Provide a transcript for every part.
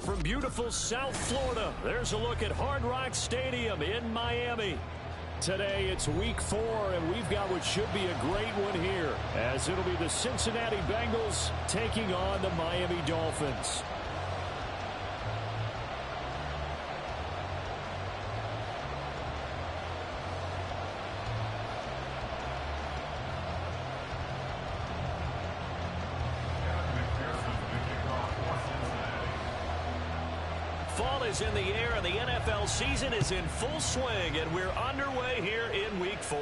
From beautiful South Florida, there's a look at Hard Rock Stadium in Miami. Today it's week 4, and we've got what should be a great one here, as it'll be the Cincinnati Bengals taking on the Miami Dolphins. Fall is in the air, and the NFL season is in full swing, and we're underway here in week 4.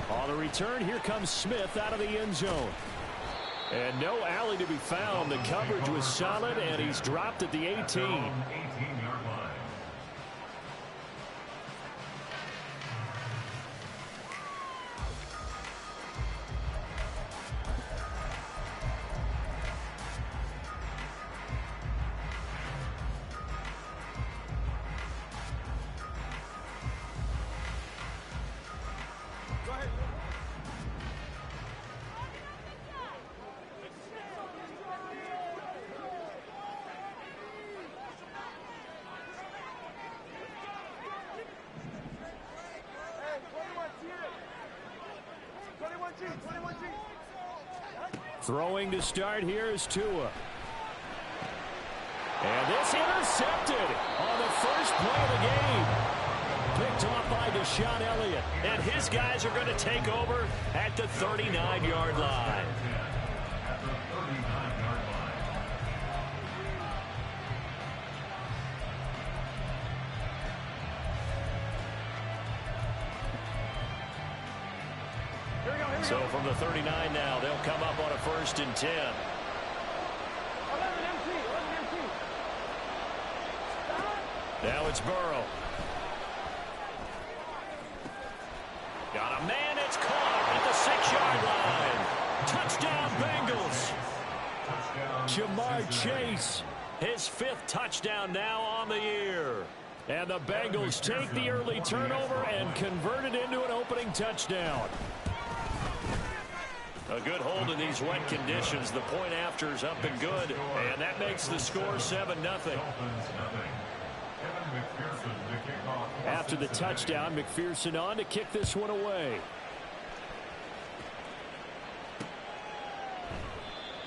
On the return, here comes Smith out of the end zone. And no alley to be found. The coverage was solid, and he's dropped at the 18. Throwing to start here is Tua. And this intercepted on the first play of the game. Picked off by Deshaun Elliott. And his guys are going to take over at the 39-yard line. So from the 39 now, they'll come up on a 1st and 10. Now it's Burrow. Got a man, it's caught at the 6-yard line. Touchdown, Bengals. Jamar Chase, his 5th touchdown now on the year. And the Bengals take the early turnover and convert it into an opening touchdown. A good hold in these wet conditions. The point after is up and good, and that makes the score 7-0. After the touchdown, McPherson on to kick this one away.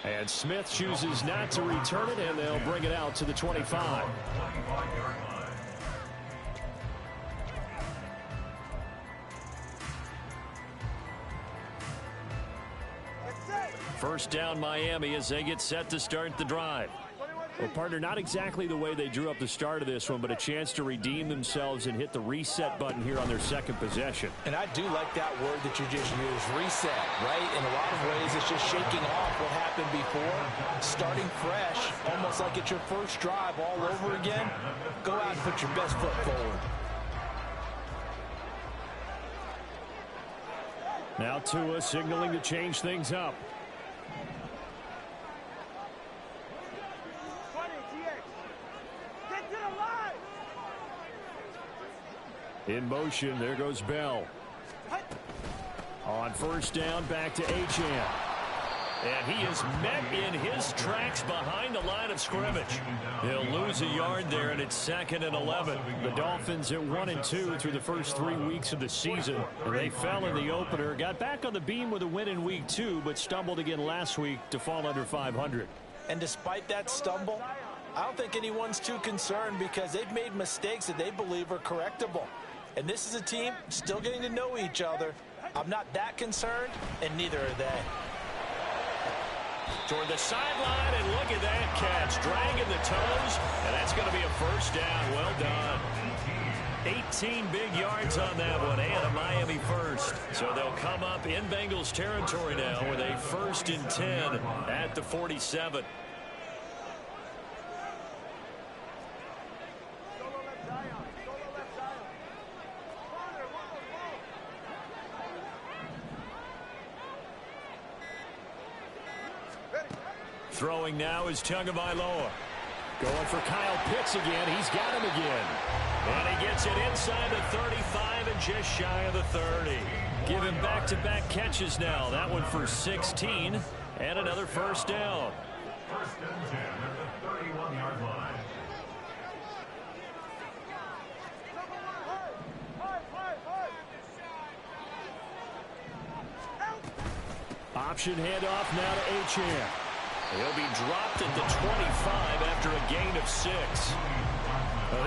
And Smith chooses not to return it, and they'll bring it out to the 25. First down Miami as they get set to start the drive. Well, partner, not exactly the way they drew up the start of this one, but a chance to redeem themselves and hit the reset button here on their second possession. And I do like that word that you just used, reset, right? In a lot of ways, it's just shaking off what happened before, starting fresh, almost like it's your first drive all over again. Go out and put your best foot forward. Now Tua signaling to change things up. In motion, there goes Bell. On first down, back to Achane. And he is met in his tracks behind the line of scrimmage. He'll lose a yard there, and it's 2nd and 11. The Dolphins at 1-2 through the first 3 weeks of the season. And they fell in the opener, got back on the beam with a win in week 2, but stumbled again last week to fall under 500. And despite that stumble, I don't think anyone's too concerned because they've made mistakes that they believe are correctable. And this is a team still getting to know each other. I'm not that concerned, and neither are they. Toward the sideline, and look at that catch. Dragging the toes, and that's going to be a first down. Well done. 18 big yards on that one, and a Miami first. So they'll come up in Bengals territory now with a 1st and 10 at the 47. Throwing now is Tagovailoa. Going for Kyle Pitts again. He's got him again. And he gets it inside the 35 and just shy of the 30. Give him back-to-back catches now. That one for 16 and another first down. option handoff now to Achane. He'll be dropped at the 25 after a gain of 6.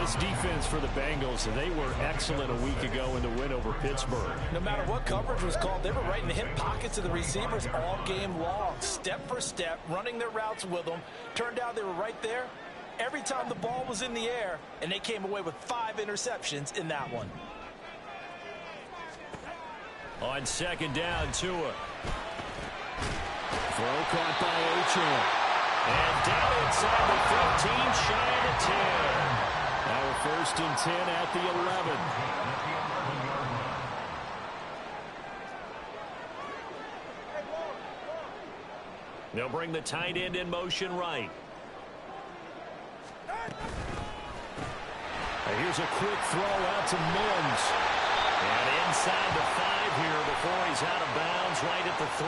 This defense for the Bengals, they were excellent a week ago in the win over Pittsburgh. No matter what coverage was called, they were right in the hip pockets of the receivers all game long, step for step, running their routes with them. Turned out they were right there every time the ball was in the air, and they came away with 5 interceptions in that one. On second down, Tua. Throw caught by Achane. And down inside the 15, shy of the 10. Now a 1st and 10 at the 11. They'll bring the tight end in motion right. Here's a quick throw out to Mims. And inside the 5 here before he's out of bounds right at the 3.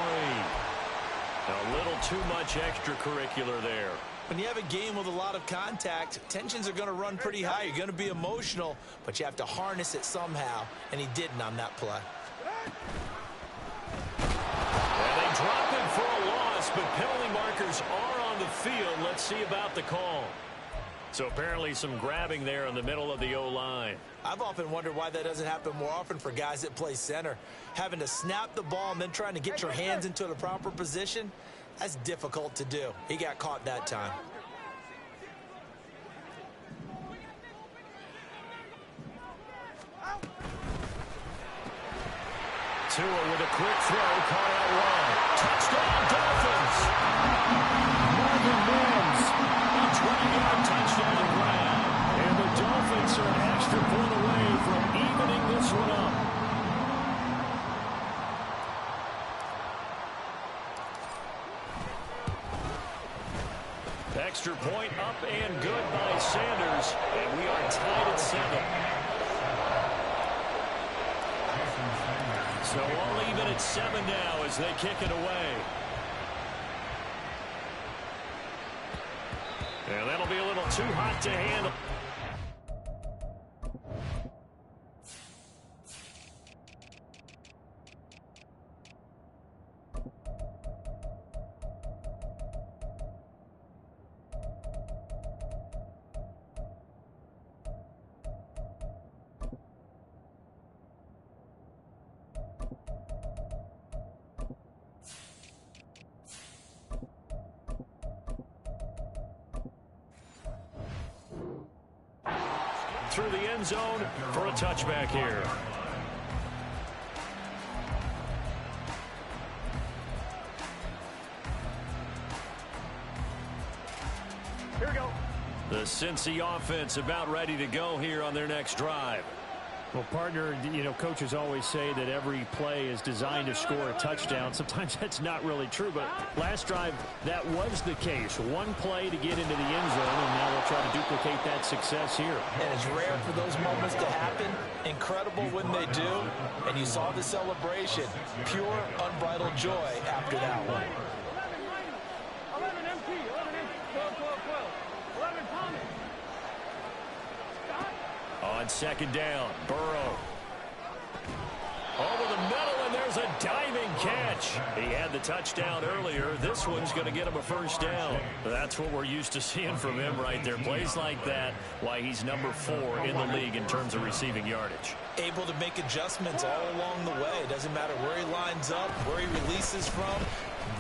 A little too much extracurricular there. When you have a game with a lot of contact, tensions are going to run pretty high. You're going to be emotional, but you have to harness it somehow, and he didn't on that play. And they drop him for a loss, but penalty markers are on the field. Let's see about the call. So apparently some grabbing there in the middle of the O-line. I've often wondered why that doesn't happen more often for guys that play center. Having to snap the ball and then trying to get your hands into the proper position, that's difficult to do. He got caught that time. Tua with a quick throw, caught out wide. Touchdown, Dolphins! Marvin Mims, a 20-yard touchdown grab. And the Dolphins are an extra point away from evening this one up. Extra point up and good by Sanders. And we are tied at 7. So all even at 7 now as they kick it away. And that'll be a little too hot to handle. Through the end zone for a touchback here. Here we go. The Cincy offense about ready to go here on their next drive. Well, partner, you know, coaches always say that every play is designed to score a touchdown. Sometimes that's not really true, but last drive, that was the case. One play to get into the end zone, and now we'll try to duplicate that success here. And it's rare for those moments to happen. Incredible when they do. And you saw the celebration. Pure, unbridled joy after that one. 11 MT, 11 MT, 12, 12, 12. 11 Thomas. On second down, Burrow. Over the middle, and there's a diving catch. He had the touchdown earlier. This one's going to get him a first down. That's what we're used to seeing from him right there. Plays like that, why he's number 4 in the league in terms of receiving yardage. Able to make adjustments all along the way. Doesn't matter where he lines up, where he releases from.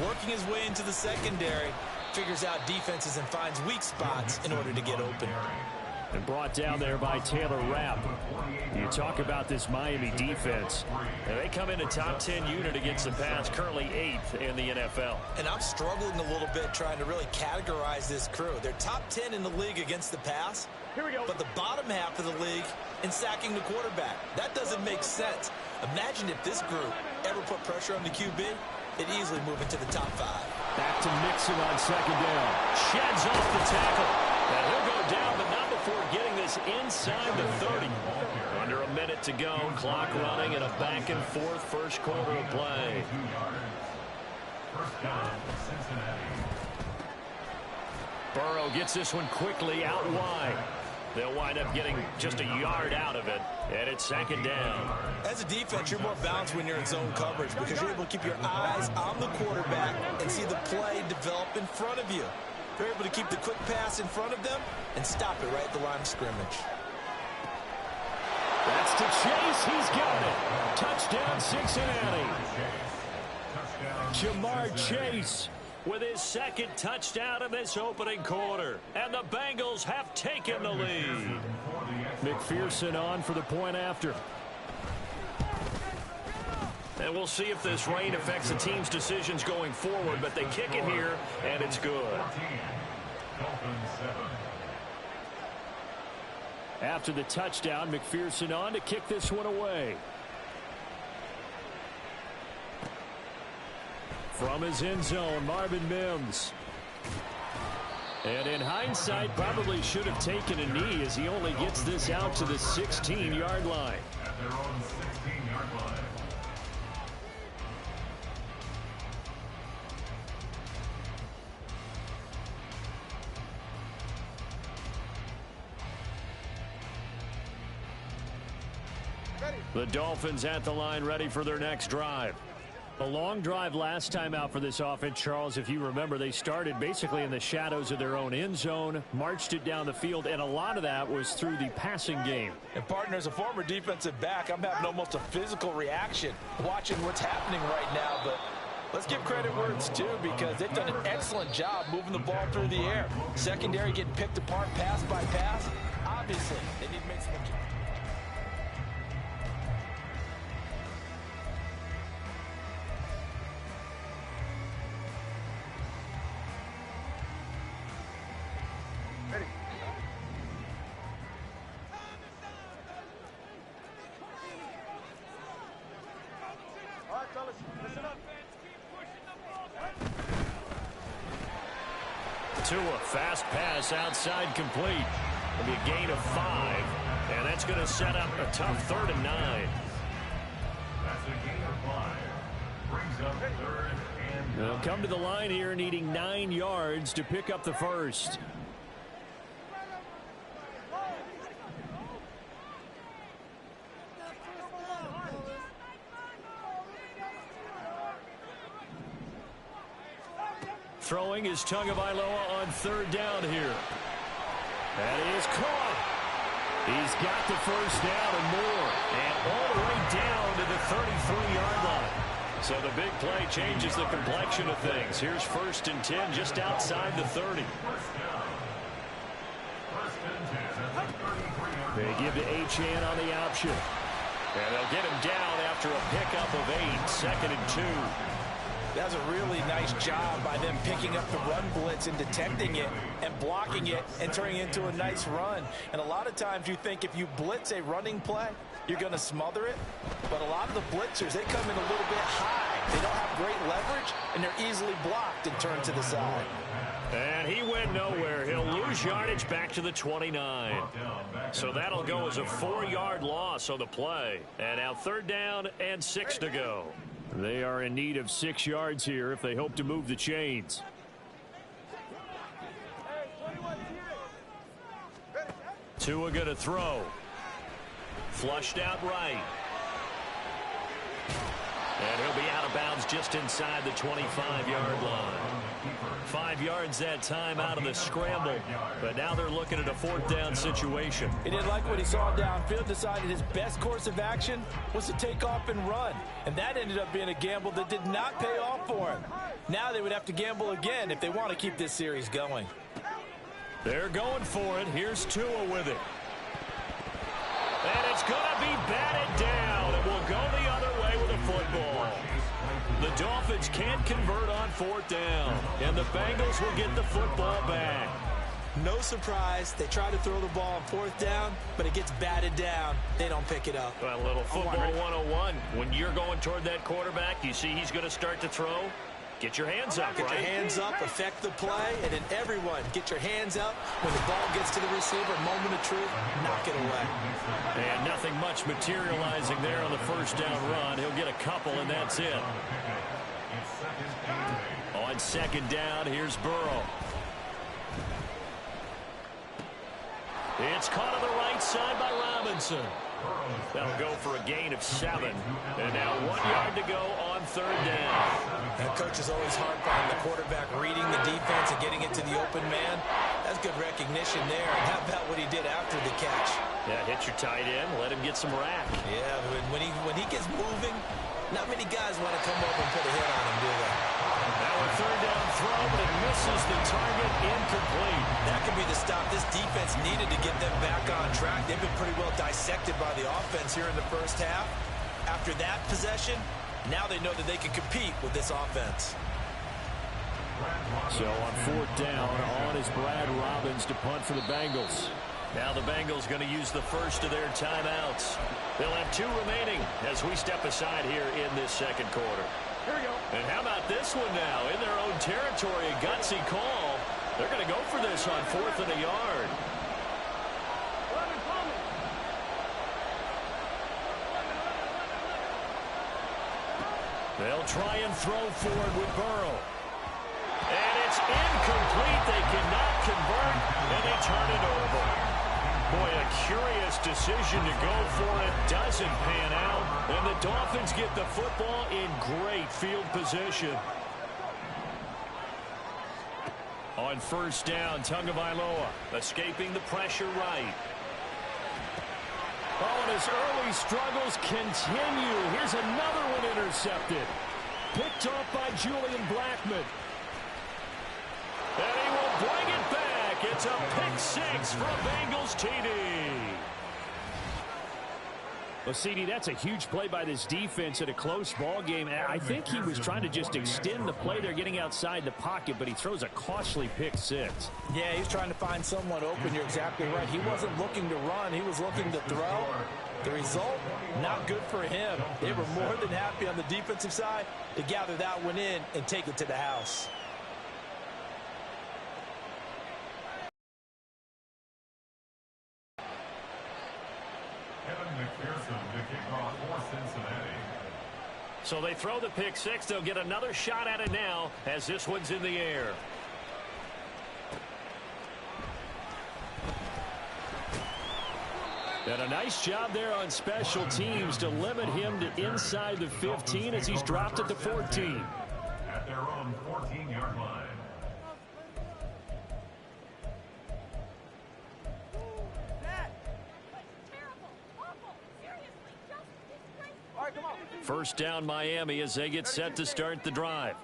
Working his way into the secondary. Figures out defenses and finds weak spots in order to get open. And brought down there by Taylor Rapp. You talk about this Miami defense. And they come in a top 10 unit against the pass, currently 8th in the NFL. And I'm struggling a little bit trying to really categorize this crew. They're top 10 in the league against the pass, but the bottom half of the league in sacking the quarterback. That doesn't make sense. Imagine if this group ever put pressure on the QB, they'd easily move into the top 5. Back to Mixon on second down. Sheds off the tackle. And he'll go down, but not before getting this inside the 30. Under a minute to go. Clock running and a back and forth first quarter of play. Burrow gets this one quickly out wide. They'll wind up getting just a yard out of it, and it's second down. As a defense, you're more balanced when you're in zone coverage because you're able to keep your eyes on the quarterback and see the play develop in front of you. You're able to keep the quick pass in front of them and stop it right at the line of scrimmage. That's to Chase. He's got it. Touchdown, Cincinnati. Jamar Chase with his second touchdown in this opening quarter. And the Bengals have taken the lead. McPherson on for the point after. And we'll see if this rain affects the team's decisions going forward, but they kick it here, and it's good. After the touchdown, McPherson on to kick this one away. From his end zone, Marvin Mims. And in hindsight, probably should have taken a knee as he only gets this out to the 16-yard line. At their own 16-yard line. The Dolphins at the line ready for their next drive. A long drive last time out for this offense, Charles. If you remember, they started basically in the shadows of their own end zone, marched it down the field, and a lot of that was through the passing game. And, partner, as a former defensive back, I'm having almost a physical reaction watching what's happening right now. But let's give credit where it's due because they've done an excellent job moving the ball through the air. Secondary getting picked apart pass by pass. Obviously, they need to make some adjustments. To a fast pass outside complete. It'll be a gain of 5, and that's going to set up a tough 3rd and 9. That's a gain of 5. Brings up 3rd and 9. They'll come to the line here needing 9 yards to pick up the first. Throwing is Tagovailoa on 3rd down here. That is caught. He's got the first down and more. And all the way down to the 33-yard line. So the big play changes the complexion of things. Here's 1st and 10 just outside the 30. They give to Achane on the option. And they'll get him down after a pickup of 8. 2nd and 2. That was a really nice job by them picking up the run blitz and detecting it and blocking it and turning it into a nice run. And a lot of times you think if you blitz a running play, you're going to smother it. But a lot of the blitzers, they come in a little bit high. They don't have great leverage, and they're easily blocked and turned to the side. And he went nowhere. He'll lose yardage back to the 29. So that'll go as a 4-yard loss on the play. And now 3rd down and 6 to go. They are in need of 6 yards here if they hope to move the chains. Tua going to throw. Flushed out right. And he'll be out of bounds just inside the 25-yard line. 5 yards that time out of the scramble. But now they're looking at a 4th down situation. He didn't like what he saw downfield, decided his best course of action was to take off and run. And that ended up being a gamble that did not pay off for him. Now they would have to gamble again if they want to keep this series going. They're going for it. Here's Tua with it. And it's going to be batted down. It will go the other way with a football. The Dolphins can't convert on 4th down. And the Bengals will get the football back. No surprise. They try to throw the ball on 4th down, but it gets batted down. They don't pick it up. Well, a little football 101. When you're going toward that quarterback, you see he's going to start to throw. Get your hands up, Get right? your hands up, affect the play, and then everyone get your hands up. When the ball gets to the receiver, moment of truth, knock it away. And nothing much materializing there on the 1st down run. He'll get a couple, and that's it. On 2nd down, here's Burrow. It's caught on the right side by Robinson. That'll go for a gain of 7. And now 1 yard to go on 3rd down. That coach is always hard on the quarterback reading the defense and getting it to the open man. That's good recognition there. And how about what he did after the catch? Yeah, hit your tight end, let him get some rack. Yeah, when he gets moving, not many guys want to come over and put a hit on him, do they? Now a 3rd down throw, but it misses the target, incomplete. That could be the stop this defense needed to get them back on track. They've been pretty well dissected by the offense here in the first half. After that possession, now they know that they can compete with this offense. So on 4th down, on is Brad Robbins to punt for the Bengals. Now the Bengals going to use the first of their timeouts. They'll have 2 remaining as we step aside here in this second quarter. Here we go. And how about this one now? In their own territory, a gutsy call. They're going to go for this on 4th and a yard. They'll try and throw forward with Burrow. And it's incomplete. They cannot convert, and they turn it over. Boy, a curious decision to go for it. Doesn't pan out. And the Dolphins get the football in great field position. On 1st down, Tagovailoa escaping the pressure right. Oh, and his early struggles continue. Here's another one intercepted. Picked off by Julian Blackmon. And he will bring it back. It's a pick 6 for a Bengals TD. Well, CD, that's a huge play by this defense in a close ball game. I think he was trying to just extend the play. They're getting outside the pocket, but he throws a costly pick 6. Yeah, he's trying to find someone open. You're exactly right. He wasn't looking to run. He was looking to throw. The result, not good for him. They were more than happy on the defensive side to gather that one in and take it to the house. So they throw the pick 6. They'll get another shot at it now as this one's in the air. And a nice job there on special teams to limit him to inside the 15 as he's dropped at the 14. At their own 14-yard line. First down Miami as they get set to start the drive.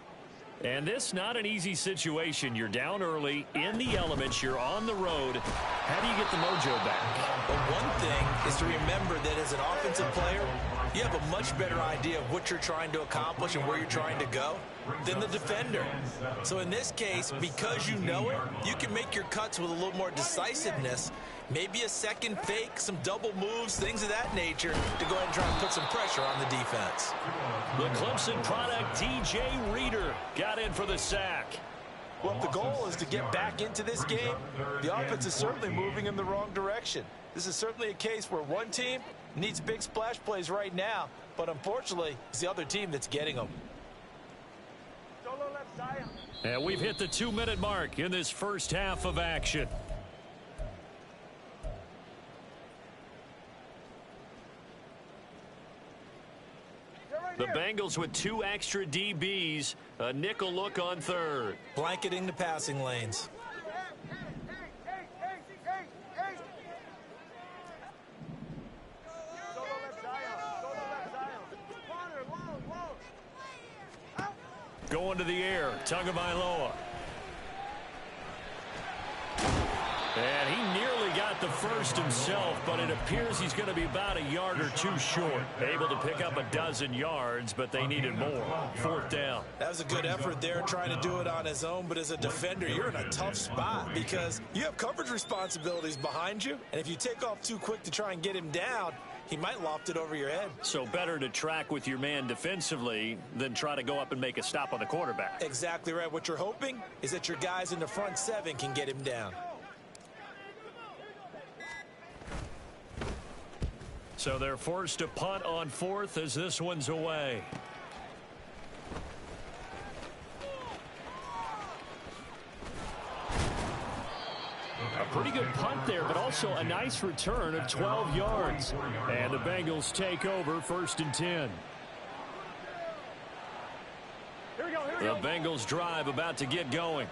And this not an easy situation. You're down early, in the elements, you're on the road. How do you get the mojo back? Well, one thing is to remember that as an offensive player, you have a much better idea of what you're trying to accomplish and where you're trying to go than the defender. So in this case, because you know it, you can make your cuts with a little more decisiveness. Maybe a second fake, some double moves, things of that nature to go ahead and try and put some pressure on the defense. The Clemson product, DJ Reader, got in for the sack. Well, if the goal is to get back into this game, the offense is certainly moving in the wrong direction. This is certainly a case where one team needs big splash plays right now, but unfortunately, it's the other team that's getting them. And we've hit the 2-minute mark in this first half of action. The Bengals with 2 extra DBs, a nickel look on third. Blanketing the passing lanes. Going to the air, Tagovailoa. And he nearly got the first himself, but it appears he's going to be about a yard or 2 short. Able to pick up a dozen yards, but they needed more. 4th down. That was a good effort there, trying to do it on his own, but as a defender, you're in a tough spot because you have coverage responsibilities behind you, and if you take off too quick to try and get him down, he might loft it over your head. So better to track with your man defensively than try to go up and make a stop on the quarterback. Exactly right. What you're hoping is that your guys in the front 7 can get him down. So they're forced to punt on 4th as this one's away. A pretty good punt there, but also also a nice return of 12 yards. And the Bengals take over 1st and 10. The Bengals drive about to get going.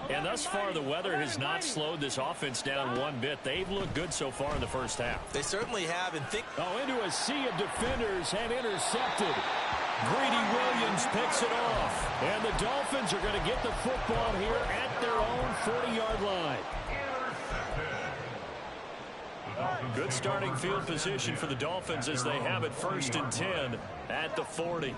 And thus far, the weather has not slowed this offense down one bit. They've looked good so far in the first half. They certainly have. And into a sea of defenders and intercepted. Greedy Williams picks it off. And the Dolphins are going to get the football here at their own 40-yard line. Good starting field position for the Dolphins as they have it 1st and 10 at the 40.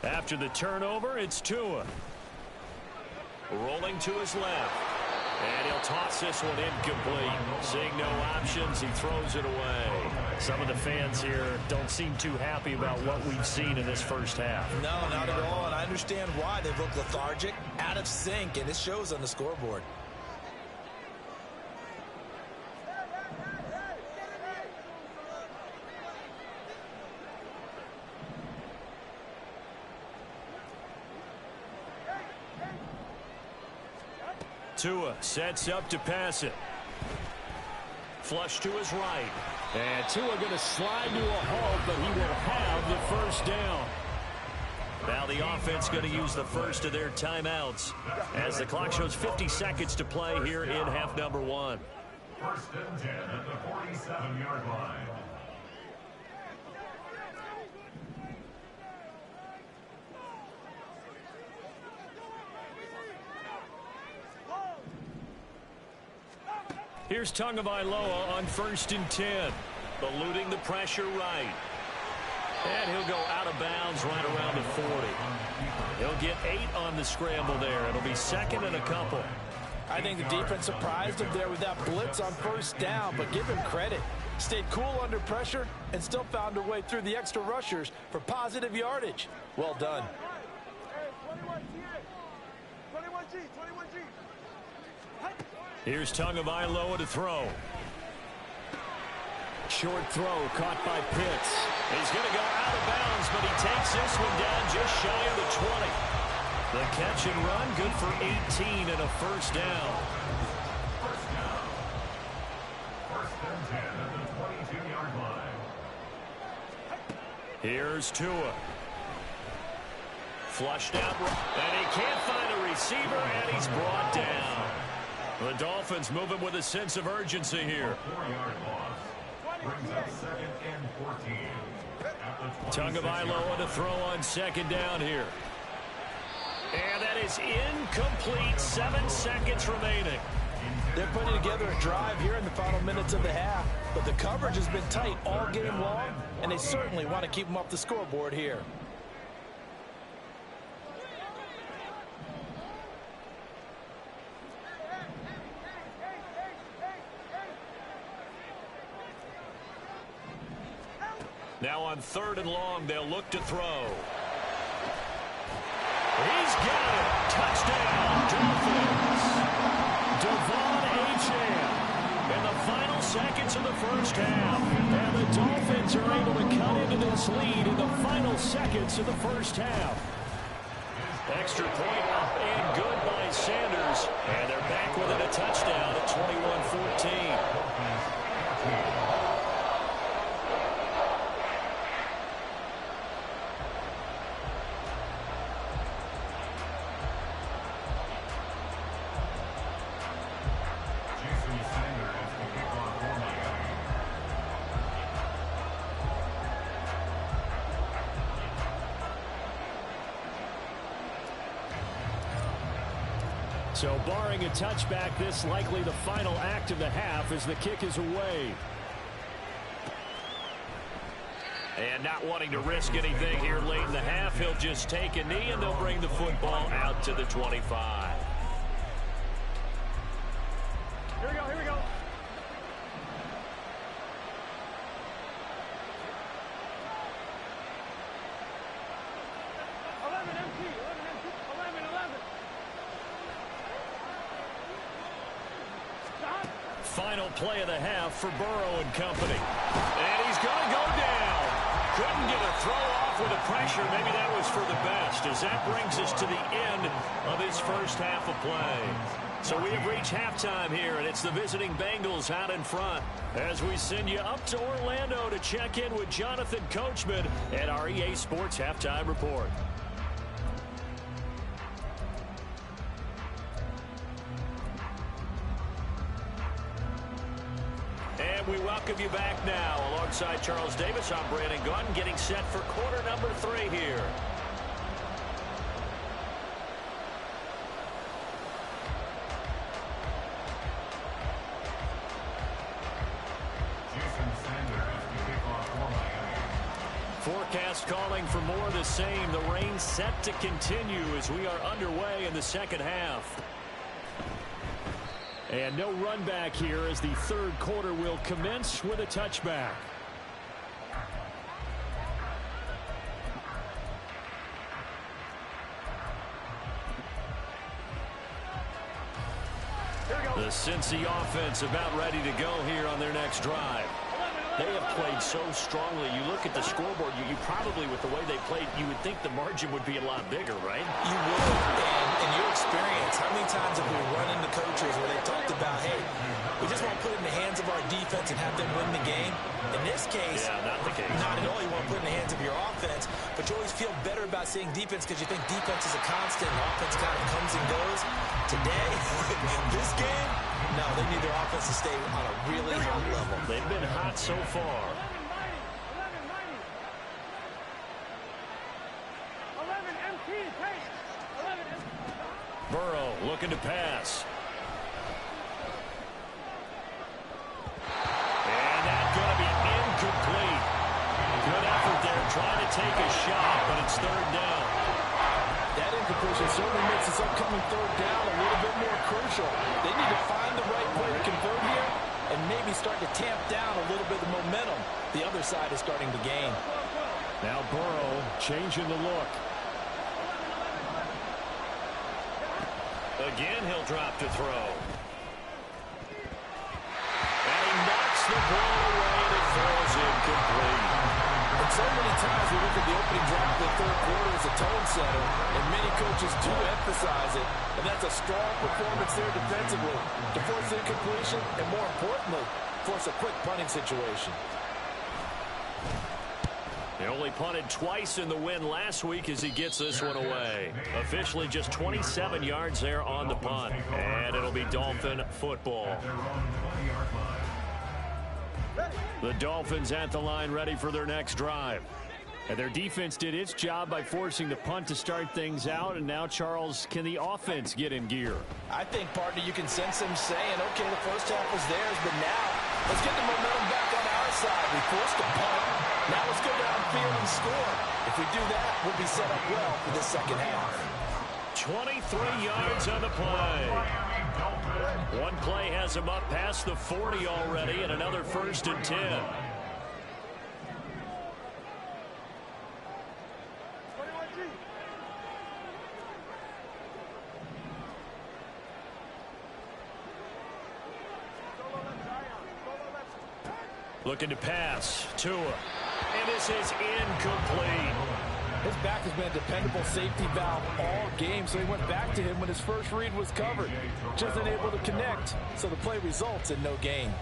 After the turnover, it's Tua. Rolling to his left. And he'll toss this one incomplete. Seeing no options, he throws it away. Some of the fans here don't seem too happy about what we've seen in this first half. No, not at all. And I understand why. They've looked lethargic, out of sync, and it shows on the scoreboard. Tua sets up to pass it. Flush to his right. And Tua going to slide to a halt, but he will have the first down. Now the offense going to use the first of their timeouts as the clock shows 50 seconds to play here in half number 1. 1st and 10 at the 47-yard line. Here's Tagovailoa on 1st and 10. Eluding the pressure right. And he'll go out of bounds right around the 40. He'll get 8 on the scramble there. It'll be 2nd and a couple. I think the defense surprised him there with that blitz on 1st down, but give him credit. Stayed cool under pressure and still found a way through the extra rushers for positive yardage. Well done. Here's Tagovailoa to throw. Short throw caught by Pitts. He's going to go out of bounds, but he takes this one down just shy of the 20. The catch and run good for 18 and a first down. First down. 1st and 10 at the 22-yard line. Here's Tua. Flushed out, and he can't find a receiver, and he's brought down. The Dolphins moving with a sense of urgency here. 4-yard loss. Brings up 2nd and 14. Tagovailoa to throw on 2nd down here. And that is incomplete. 7 seconds remaining. They're putting together a drive here in the final minutes of the half, but the coverage has been tight all game long, and they certainly want to keep them off the scoreboard here. Now on 3rd and long, they'll look to throw. He's got it. Touchdown, Dolphins. Devon Achane in the final seconds of the first half. And the Dolphins are able to cut into this lead in the final seconds of the first half. Extra point up and good by Sanders. And they're back within a touchdown at 21-14. So barring a touchback, this likely the final act of the half as the kick is away. And not wanting to risk anything here late in the half, he'll just take a knee and they'll bring the football out to the 25. Here we go, here we go. Final play of the half for Burrow and company. And he's going to go down. Couldn't get a throw off off with the pressure. Maybe that was for the best, as that brings us to the end of his first half of play. So we have reached halftime here, and it's the visiting Bengals out in front as we send you up to Orlando to check in with Jonathan Coachman at our EA Sports Halftime Report. And we welcome you back now. Alongside Charles Davis, I'm Brandon Gunn, getting set for quarter number 3 here. Forecast calling for more of the same. The rain set to continue as we are underway in the second half. And no run back here as the third quarter will commence with a touchback. The Cincy offense about ready to go here on their next drive. They have played so strongly. You look at the scoreboard, you probably, with the way they played, you would think the margin would be a lot bigger, right? You would. And in your experience, how many times have we run into coaches where they talked about, hey, we just want to put it in the hands of our defense and have them win the game? In this case, not the case. Not at all. You want to put it in the hands of your offense, but you always feel better about seeing defense because you think defense is a constant and offense kind of comes and goes. Today, this game, no, they need their offense to stay on a really high level. They've been hot so far. 11 MT, take. 11 MT. Burrow looking to pass. And that's going to be incomplete. Good effort there trying to take a shot, but it's third down. That incompletion certainly makes this upcoming third down a little bit more crucial. They need to find the right way to convert here and maybe start to tamp down a little bit of momentum. The other side is starting to gain. Now Burrow changing the look. Again, he'll drop to throw. And he knocks the ball away and it falls incomplete. And so many times we look at the opening drive of the third quarter as a tone setter, and many coaches do emphasize it, and that's a strong performance there defensively to force incompletion and, more importantly, force a quick punting situation. He only punted twice in the win last week as he gets this one away. Officially just 27 yards there on the punt, and it'll be Dolphin football. The Dolphins at the line ready for their next drive. And their defense did its job by forcing the punt to start things out. And now, Charles, can the offense get in gear? I think, partner, you can sense them saying, okay, the first half was theirs, but now let's get the momentum back on our side. We forced a punt. Now let's go downfield and score. If we do that, we'll be set up well for this second half. 23 yards on the play. One play has him up past the 40 already, and another 1st and 10. Looking to pass. Tua. And this is incomplete. His back has been a dependable safety valve all game, so he went back to him when his first read was covered. Just unable to connect, so the play results in no gain.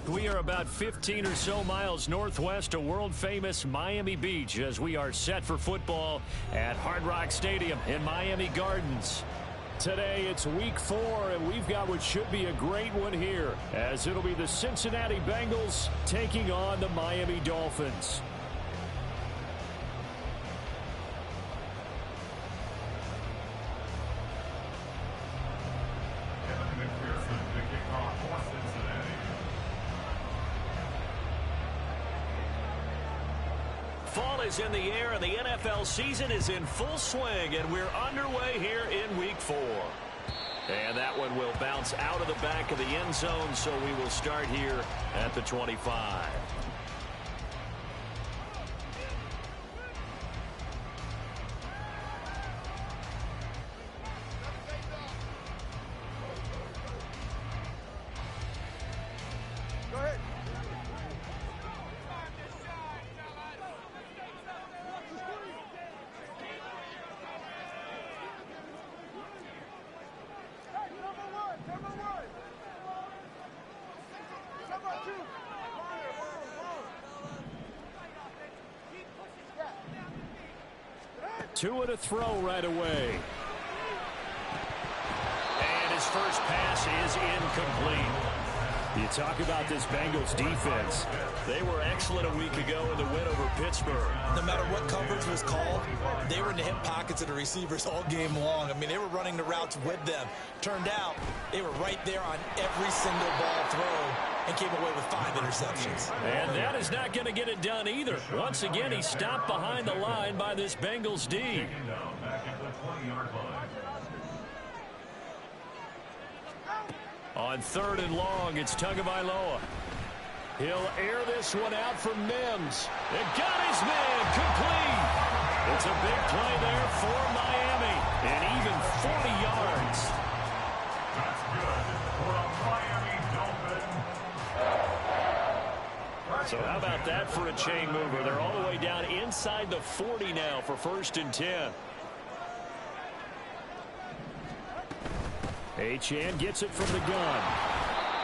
We are about 15 or so miles northwest of world-famous Miami Beach as we are set for football at Hard Rock Stadium in Miami Gardens. Today it's week 4, and we've got what should be a great one here, as it'll be the Cincinnati Bengals taking on the Miami Dolphins. Fall is in the air, and the NFL season is in full swing, and we're underway here in week 4. And that one will bounce out of the back of the end zone, so we will start here at the 25. Tua to throw right away. And his first pass is incomplete. You talk about this Bengals defense. They were excellent a week ago in the win over Pittsburgh. No matter what coverage was called, they were in the hip pockets of the receivers all game long. I mean, they were running the routes with them. Turned out, they were right there on every single ball throw and came away with 5 interceptions. And that is not going to get it done either. Once again, he stopped behind the line by this Bengals D. On 3rd and long, it's Tagovailoa. He'll air this one out for Mims. It got his man complete. It's a big play there for Miami, and even 40 yards. That's good for a Miami Dolphin. So how about that for a chain mover? They're all the way down inside the 40 now for 1st and 10. Achane gets it from the gun.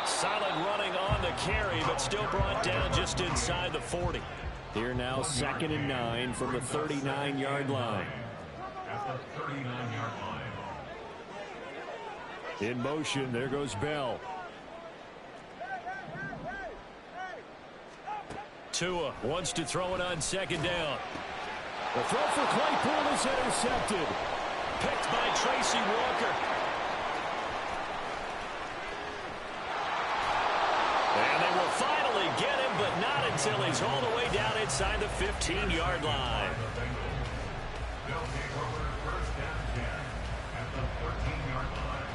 Solid running on the carry, but still brought down just inside the 40. Here now 2nd and 9 from the 39-yard line. At the 39-yard line. In motion, there goes Bell. Tua wants to throw it on 2nd down. The throw for Claypool is intercepted. Picked by Tracy Walker. And they will finally get him, but not until he's all the way down inside the 15-yard line. They'll take over 1st and 10 at the 13-yard line.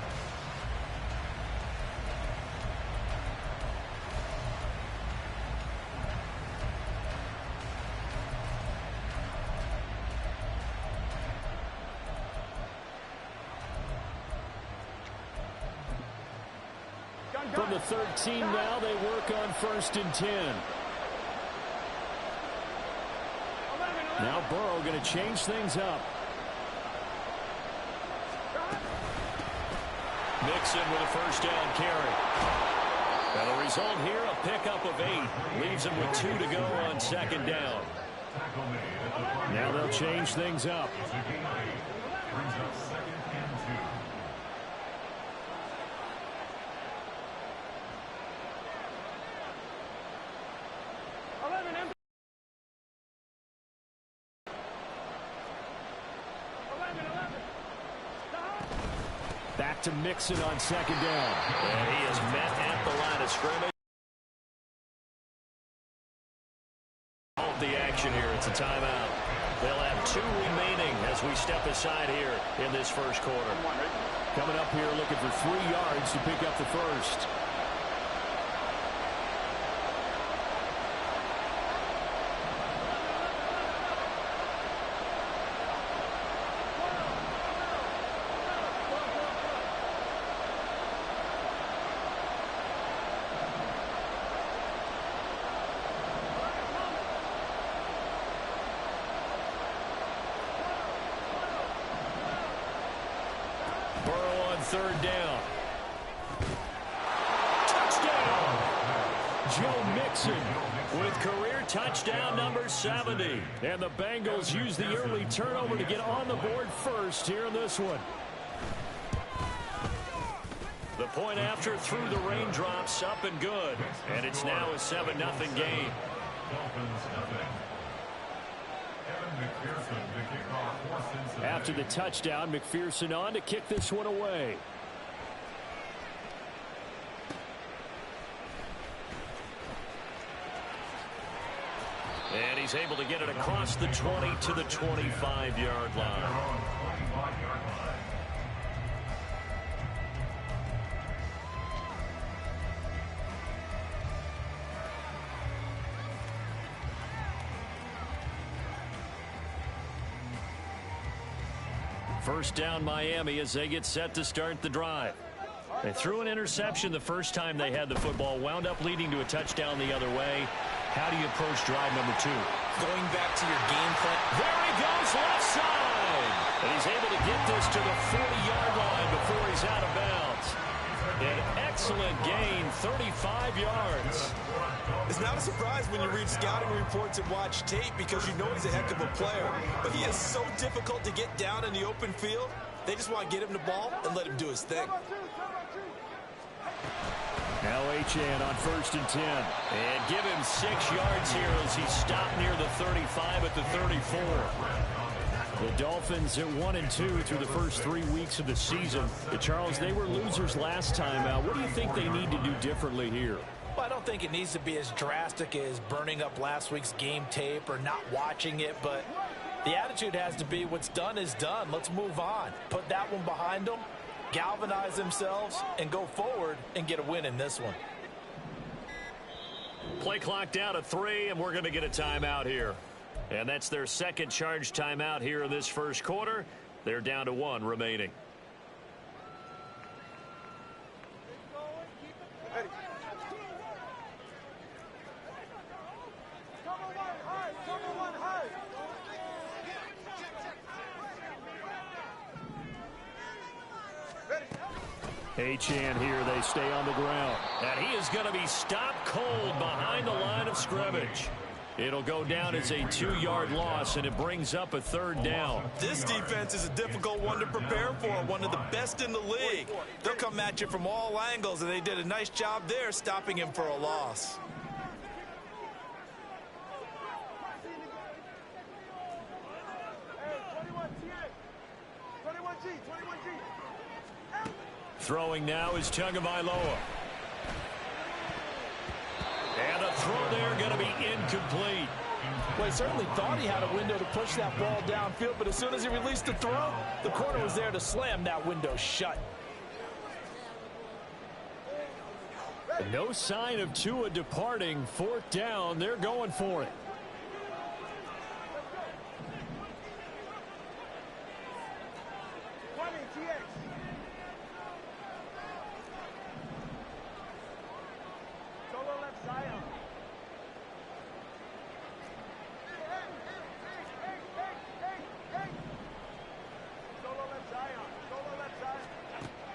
From the 13 now, they work on 1st and 10. Now Burrow going to change things up. Mixon with a 1st down carry. And the result here, a pickup of 8. Leaves him with 2 to go on 2nd down. Now they'll change things up. Brings up 2nd and 2. Back to Mixon on 2nd down. And he is met at the line of scrimmage. The action here. It's a timeout. They'll have 2 remaining as we step aside here in this 1st quarter. Coming up here looking for 3 yards to pick up the 1st. Burrow on 3rd down. Touchdown! Joe Mixon with career touchdown number 70. And the Bengals use the early turnover to get on the board first here in this one. The point after through the raindrops, up and good. And it's now a 7-0 game. After the touchdown, McPherson on to kick this one away. And he's able to get it across the 20 to the 25-yard line. First down Miami as they get set to start the drive. They threw an interception the first time they had the football, wound up leading to a touchdown the other way. How do you approach drive number 2? Going back to your game plan. There he goes, left side. And he's able to get this to the 40-yard line before he's out of bounds. An excellent gain, 35 yards. It's not a surprise when you read scouting reports and watch tape because you know he's a heck of a player. But he is so difficult to get down in the open field. They just want to get him the ball and let him do his thing. Now Achane on 1st and 10. And give him 6 yards here as he stopped near the 35 at the 34. The Dolphins at 1-2 through the first 3 weeks of the season. Charles, they were losers last time out. What do you think they need to do differently here? Well, I don't think it needs to be as drastic as burning up last week's game tape or not watching it, but the attitude has to be what's done is done. Let's move on. Put that one behind them, galvanize themselves, and go forward and get a win in this one. Play clock down to 3, and we're going to get a timeout here. And that's their second charge timeout here in this first quarter. They're down to 1 remaining. Achane here, they stay on the ground. And he is going to be stopped cold behind the line of scrimmage. It'll go down as a 2-yard loss, and it brings up a 3rd down. This defense is a difficult one to prepare for, one of the best in the league. They'll come at you from all angles, and they did a nice job there stopping him for a loss. Throwing now is Tagovailoa. And a throw there going to be incomplete. Well, he certainly thought he had a window to push that ball downfield, but as soon as he released the throw, the corner was there to slam that window shut. No sign of Tua departing. 4th down, they're going for it.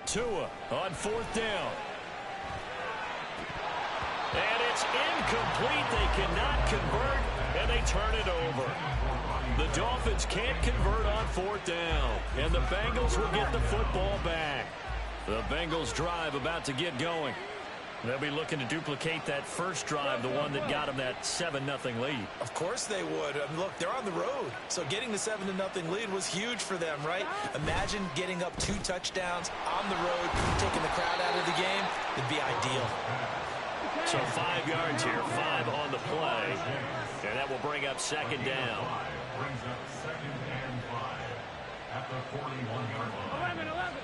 Tua on 4th down. And it's incomplete. They cannot convert, and they turn it over. The Dolphins can't convert on 4th down, and the Bengals will get the football back. The Bengals drive about to get going. They'll be looking to duplicate that first drive, the one that got them that 7-0 lead. Of course they would. Look, they're on the road. So getting the 7-0 lead was huge for them, right? Imagine getting up 2 touchdowns on the road, taking the crowd out of the game. It'd be ideal. So 5 yards here, 5 on the play. And that will bring up 2nd down. Brings up 2nd and 5 at the 41-yard line. 11.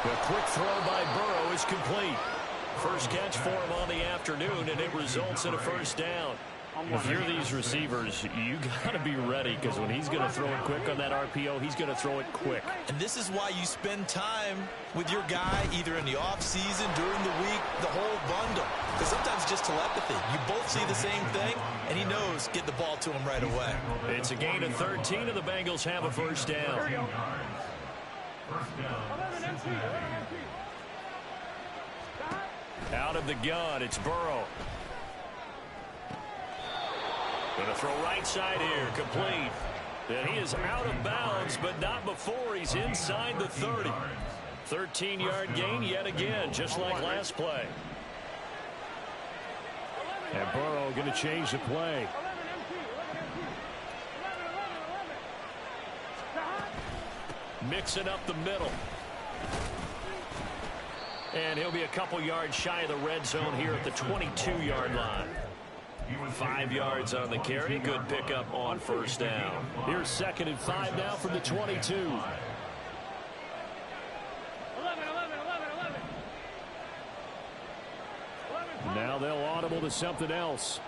The quick throw by Burrow is complete. First catch for him on the afternoon, and it results in a 1st down. If you're these receivers, you got to be ready, because when he's going to throw it quick on that RPO, he's going to throw it quick. And this is why you spend time with your guy either in the offseason, during the week, the whole bundle. Because sometimes just telepathy. You both see the same thing, and he knows get the ball to him right away. It's a gain of 13, and the Bengals have a 1st down. First down. 11 MP. out of the gun. It's Burrow. Going to throw right side here. Complete. And he is out of bounds, but not before he's inside the 30. 13-yard gain yet again, just like last play. And Burrow going to change the play. Mixing up the middle. And he'll be a couple yards shy of the red zone here at the 22-yard line. 5 yards on the carry. Good pickup on first down. Here's 2nd and 5 now from the 22. 11. Now they'll audible to something else.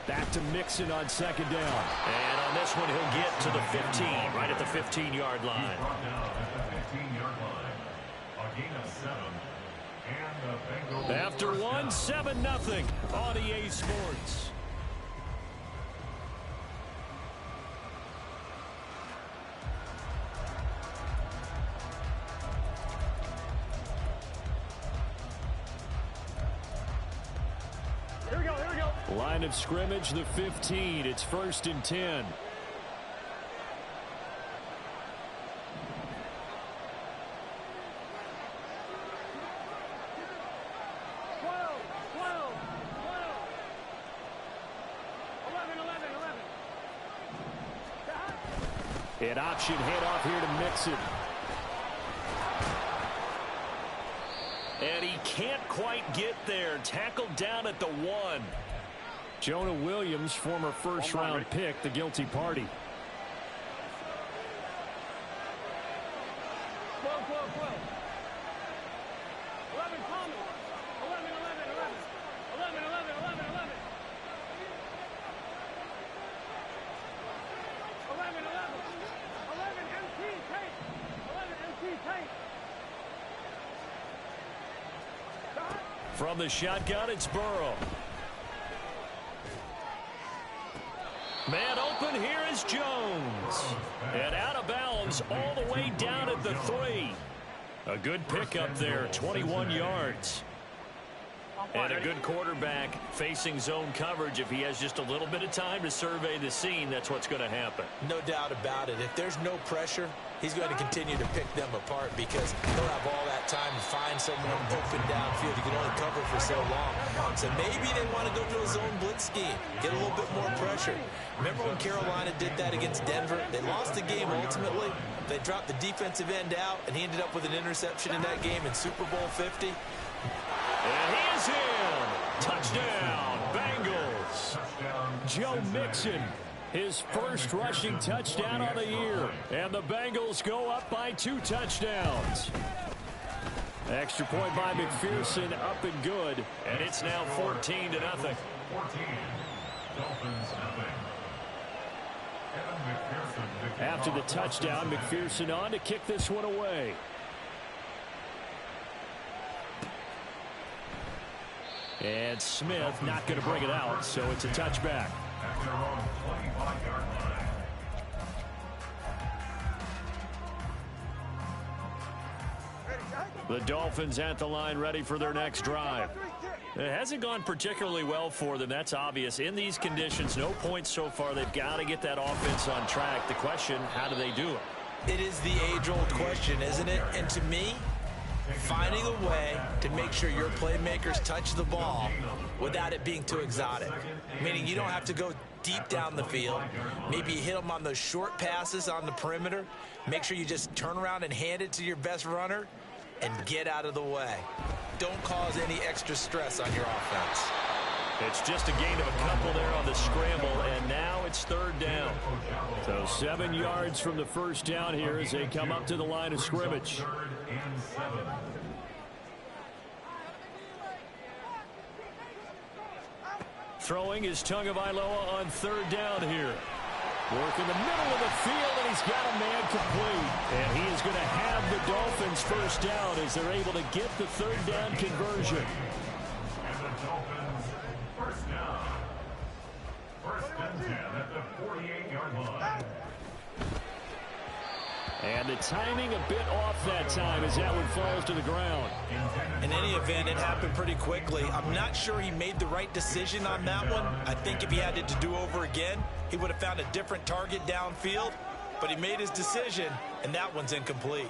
Back to Mixon on 2nd down. And on this one, he'll get to the 15, right at the 15-yard line. After 1, 7-0 on EA Sports. Here we go. Line of scrimmage, the 15. It's 1st and 10. An option handoff here to Mixon. And he can't quite get there. Tackled down at the 1. Jonah Williams, former first-round pick, the guilty party. 12. 11, Thomas. 11. 11, MT, Tate. 11, MT, Tate. From the shotgun, it's Burrow. Man open, here is Jones. And out of bounds all the way down at the 3. A good pickup there, 21 yards. And a good quarterback facing zone coverage. If he has just a little bit of time to survey the scene, that's what's going to happen. No doubt about it. If there's no pressure, he's going to continue to pick them apart because he'll have all that time to find someone open downfield. He can only cover for so long. So maybe they want to go to a zone blitz scheme, get a little bit more pressure. Remember when Carolina did that against Denver? They lost the game ultimately. They dropped the defensive end out, and he ended up with an interception in that game in Super Bowl 50. And he is in. Touchdown, Bengals. Joe Mixon, his first rushing touchdown on the year. And the Bengals go up by 2 touchdowns. Extra point by McPherson, up and good. And it's now 14-0. 14. Dolphins nothing. After the touchdown, McPherson on to kick this one away. And Smith not going to bring it out, so it's a touchback. At their own 25-yard line. The Dolphins at the line, ready for their next drive. It hasn't gone particularly well for them. That's obvious. In these conditions, no points so far. They've got to get that offense on track. The question, how do they do it? It is the age-old question, isn't it? And to me, finding a way to make sure your playmakers touch the ball without it being too exotic. Meaning you don't have to go deep down the field. Maybe you hit them on those short passes on the perimeter. Make sure you just turn around and hand it to your best runner and get out of the way. Don't cause any extra stress on your offense. It's just a gain of a couple there on the scramble, and now it's 3rd down. So 7 yards from the first down here as they come up to the line of scrimmage. 3rd and 7. Throwing is Tagovailoa on 3rd down here. Work in the middle of the field, and he's got a man complete. And he is going to have the Dolphins first down as they're able to get the 3rd down conversion. And the Dolphins first down. 1st and 10 at the 48-yard line. And the timing a bit off that time as that one falls to the ground. In any event, it happened pretty quickly. I'm not sure he made the right decision on that one. I think if he had it to do over again, he would have found a different target downfield. But he made his decision, and that one's incomplete.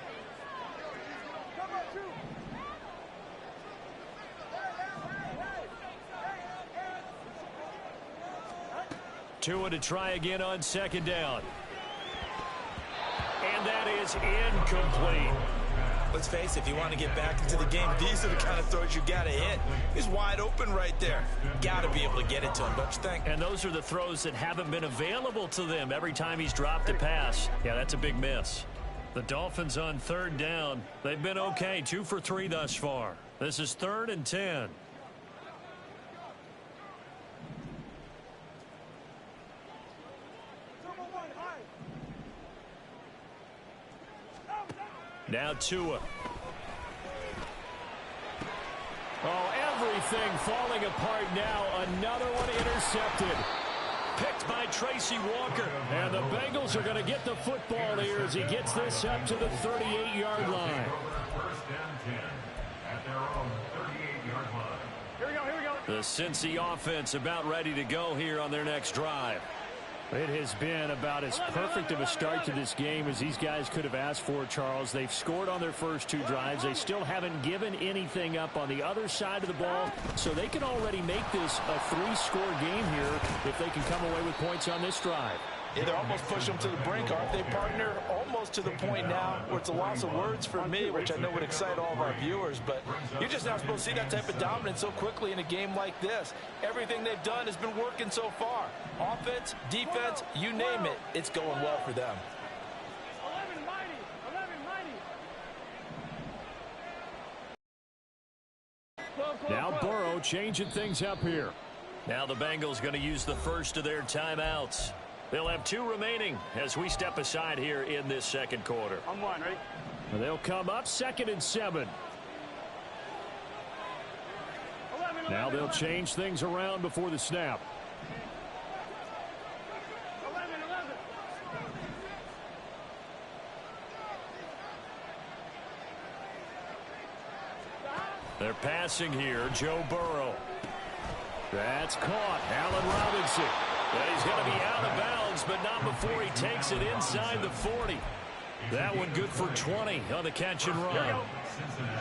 Tua to try again on second down. And that is incomplete. Let's face it, if you want to get back into the game, these are the kind of throws you got to hit. He's wide open right there. Got to be able to get it to him, don't you think? And those are the throws that haven't been available to them every time he's dropped a pass. Yeah, that's a big miss. The Dolphins on third down. They've been okay, 2 for 3 thus far. This is 3rd and 10. Now Tua. Oh, everything falling apart now. Another one intercepted. Picked by Tracy Walker. And the Bengals are going to get the football here as he gets this up to the 38-yard line. First and 10 at their own 38-yard line. Here we go. The Cincy offense about ready to go here on their next drive. It has been about as perfect of a start to this game as these guys could have asked for, Charles. They've scored on their first 2 drives. They still haven't given anything up on the other side of the ball, so they can already make this a 3-score game here if they can come away with points on this drive. Yeah, they're almost pushing them to the brink, aren't they, partner? Almost to the point now where it's a loss of words for me, which I know would excite all of our viewers, but you're just not supposed to see that type of dominance so quickly in a game like this. Everything they've done has been working so far. Offense, defense, you name it, it's going well for them. 11 mighty. Now Burrow changing things up here. Now the Bengals going to use the first of their timeouts. They'll have 2 remaining as we step aside here in this second quarter. I'm one, right? They'll come up 2nd and 7. Now they'll change things around before the snap. 11. They're passing here, Joe Burrow. That's caught. Allen Robinson. And he's going to be out of bounds, but not before he takes it inside the 40. That one good for 20 on the catch and run.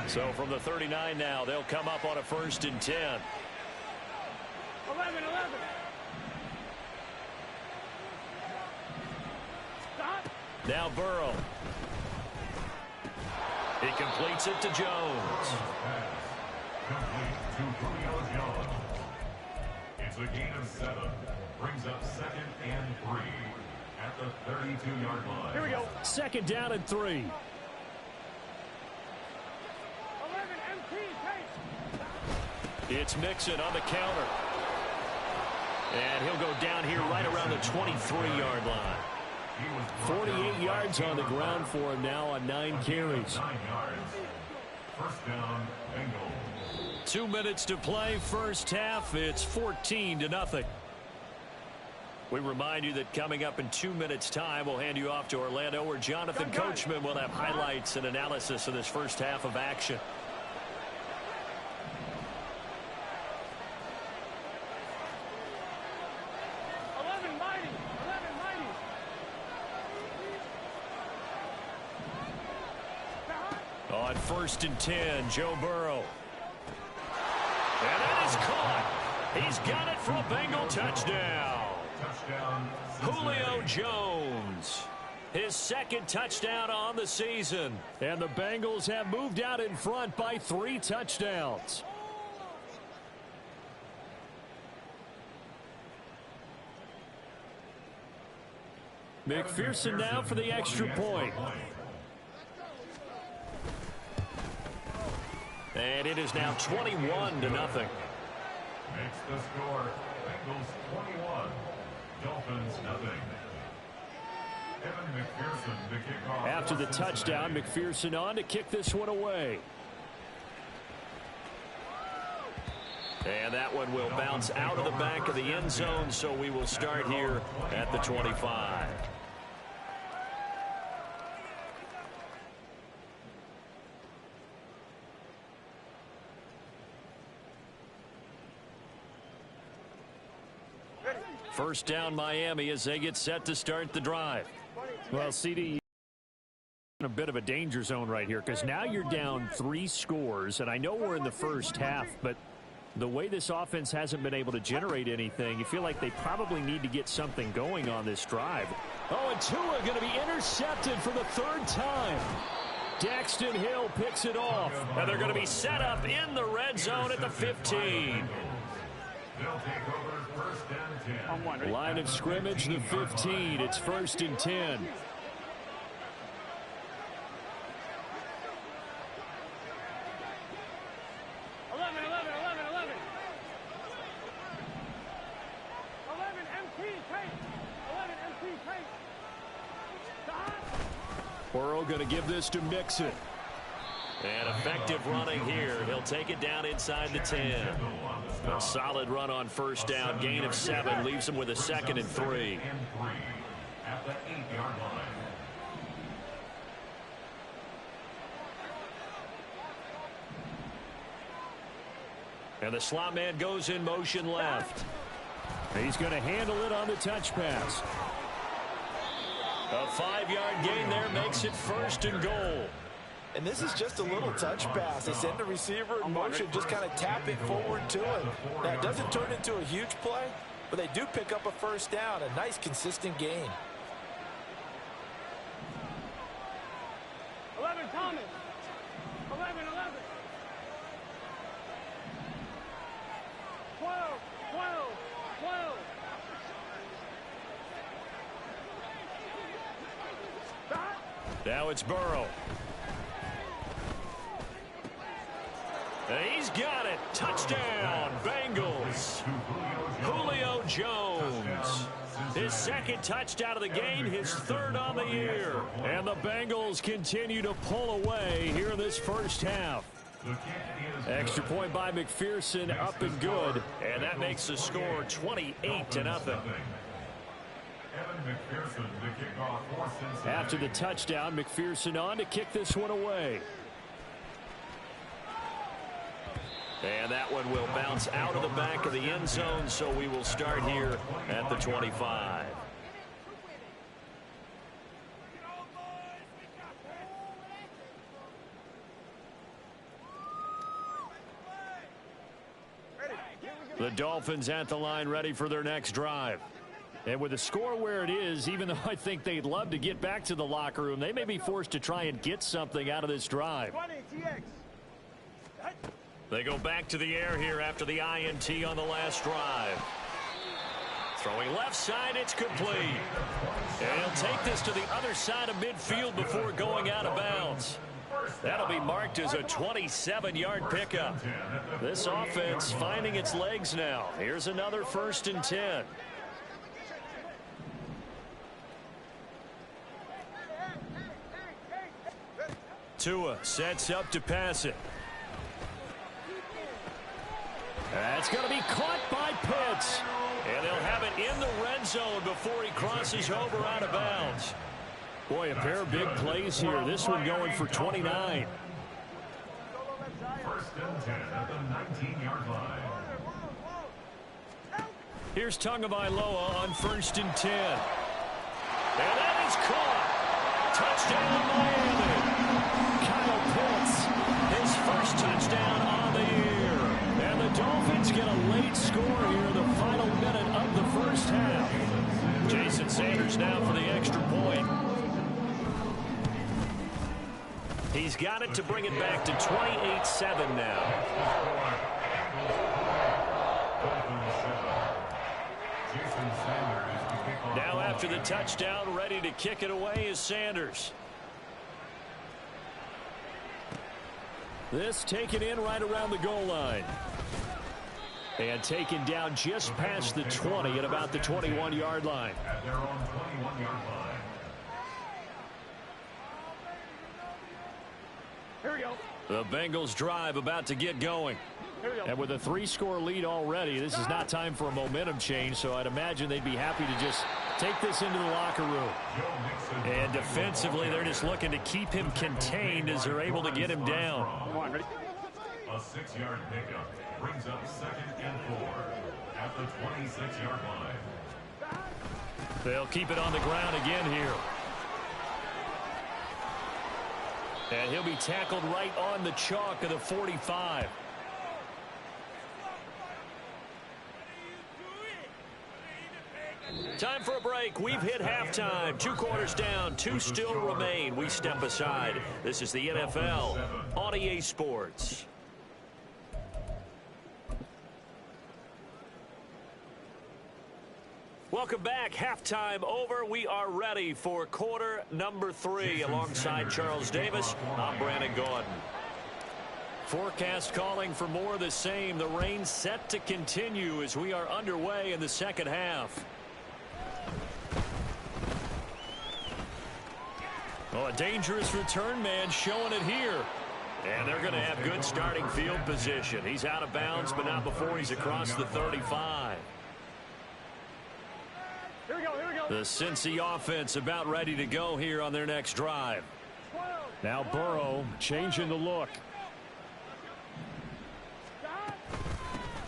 So from the 39 now, they'll come up on a 1st and 10. 11. Now Burrow. He completes it to Jones. Complete to Julio Jones. It's a gain of 7. Brings up 2nd and 3 at the 32-yard line. Here we go. 2nd down and 3. 11 MT, take. It's Mixon on the counter. And he'll go down here right around the 23-yard line. 48 yards on the ground for him now on 9 carries. 9 yards. First down, Bengals. 2 minutes to play, first half. It's 14-0. We remind you that coming up in 2 minutes' time, we'll hand you off to Orlando, where Jonathan Coachman will have highlights and analysis of this first half of action. On 1st and 10, Joe Burrow. And that is caught. He's got it for a Bengal touchdown. Julio Jones, his 2nd touchdown on the season. And the Bengals have moved out in front by 3 touchdowns. McPherson now for the extra point. And it is now 21-0. Makes the score. Bengals 21. Dolphins nothing. Evan McPherson to kick off. After the touchdown, McPherson on to kick this one away. And that one will bounce out of the back of the end zone, so we will start here at the 25. First down Miami as they get set to start the drive. Well, CD, in a bit of a danger zone right here because now you're down 3 scores, and I know we're in the first half, but the way this offense hasn't been able to generate anything, you feel like they probably need to get something going on this drive. Oh, and Tua going to be intercepted for the 3rd time. Daxton Hill picks it off, and they're going to be set up in the red zone at the 15. Line of scrimmage, the 15. It's 1st and 10. Burrow going to give this to Mixon. And effective running here. He'll take it down inside the 10. A solid run on first down. Gain of 7 leaves him with a 2nd and 3. At the 8-yard line. And the slot man goes in motion left. He's going to handle it on the touch pass. A 5-yard gain there makes it 1st and goal. And this is just a little touch pass. They send the receiver in motion, just kind of tap it forward to him. Now, it doesn't turn into a huge play, but they do pick up a first down. A nice, consistent gain. 11, Thomas. 11. 12. Now it's Burrow. And he's got it. Touchdown, Bengals. Julio Jones. His 2nd touchdown of the game, his 3rd on the year. And the Bengals continue to pull away here in this first half. Extra point by McPherson, up and good. And that makes the score 28-0. After the touchdown, McPherson on to kick this one away. And that one will bounce out of the back of the end zone, so we will start here at the 25. The Dolphins at the line, ready for their next drive. And with the score where it is, even though I think they'd love to get back to the locker room, they may be forced to try and get something out of this drive. They go back to the air here after the INT on the last drive. Throwing left side, it's complete. And he'll take this to the other side of midfield before going out of bounds. That'll be marked as a 27-yard pickup. This offense finding its legs now. Here's another 1st and 10. Tua sets up to pass it. That's going to be caught by Pitts. And they'll have it in the red zone before he crosses over out of bounds. Boy, a pair of big plays here. This one going for 29. 1st and 10 at the 19-yard line. Here's Tagovailoa on 1st and 10. And that is caught. Touchdown, Miami. Kyle Pitts, His 1st touchdown on the year. and the Dolphins get a late score here in the final minute of the first half. Jason Sanders now for the extra point. He's got it to bring it back to 28-7 now. Now after the touchdown, ready to kick it away is Sanders. This taken in right around the goal line. And taken down just past the 20 at about the 21-yard line. At their own 21-yard line. Here we go. The Bengals drive about to get going. And with a 3-score lead already, this is not time for a momentum change, so I'd imagine they'd be happy to just take this into the locker room. And defensively, they're just looking to keep him contained as they're able to get him down. Come on, ready? A 6-yard pickup brings up 2nd and 4 at the 26-yard line. They'll keep it on the ground again here. And he'll be tackled right on the chalk of the 45. Time for a break. We've hit halftime. 2 quarters down. 2 still remain. We step aside. This is the NFL on EA Sports. Welcome back. Halftime over. We are ready for quarter number 3. Alongside Charles Davis, I'm Brandon Gaudin. Forecast calling for more of the same. The rain set to continue as we are underway in the second half. Oh, a dangerous return man showing it here. And they're going to have good starting field position. He's out of bounds, but not before he's across the 35. Here we go, here we go. The Cincy offense about ready to go here on their next drive. Now Burrow changing the look.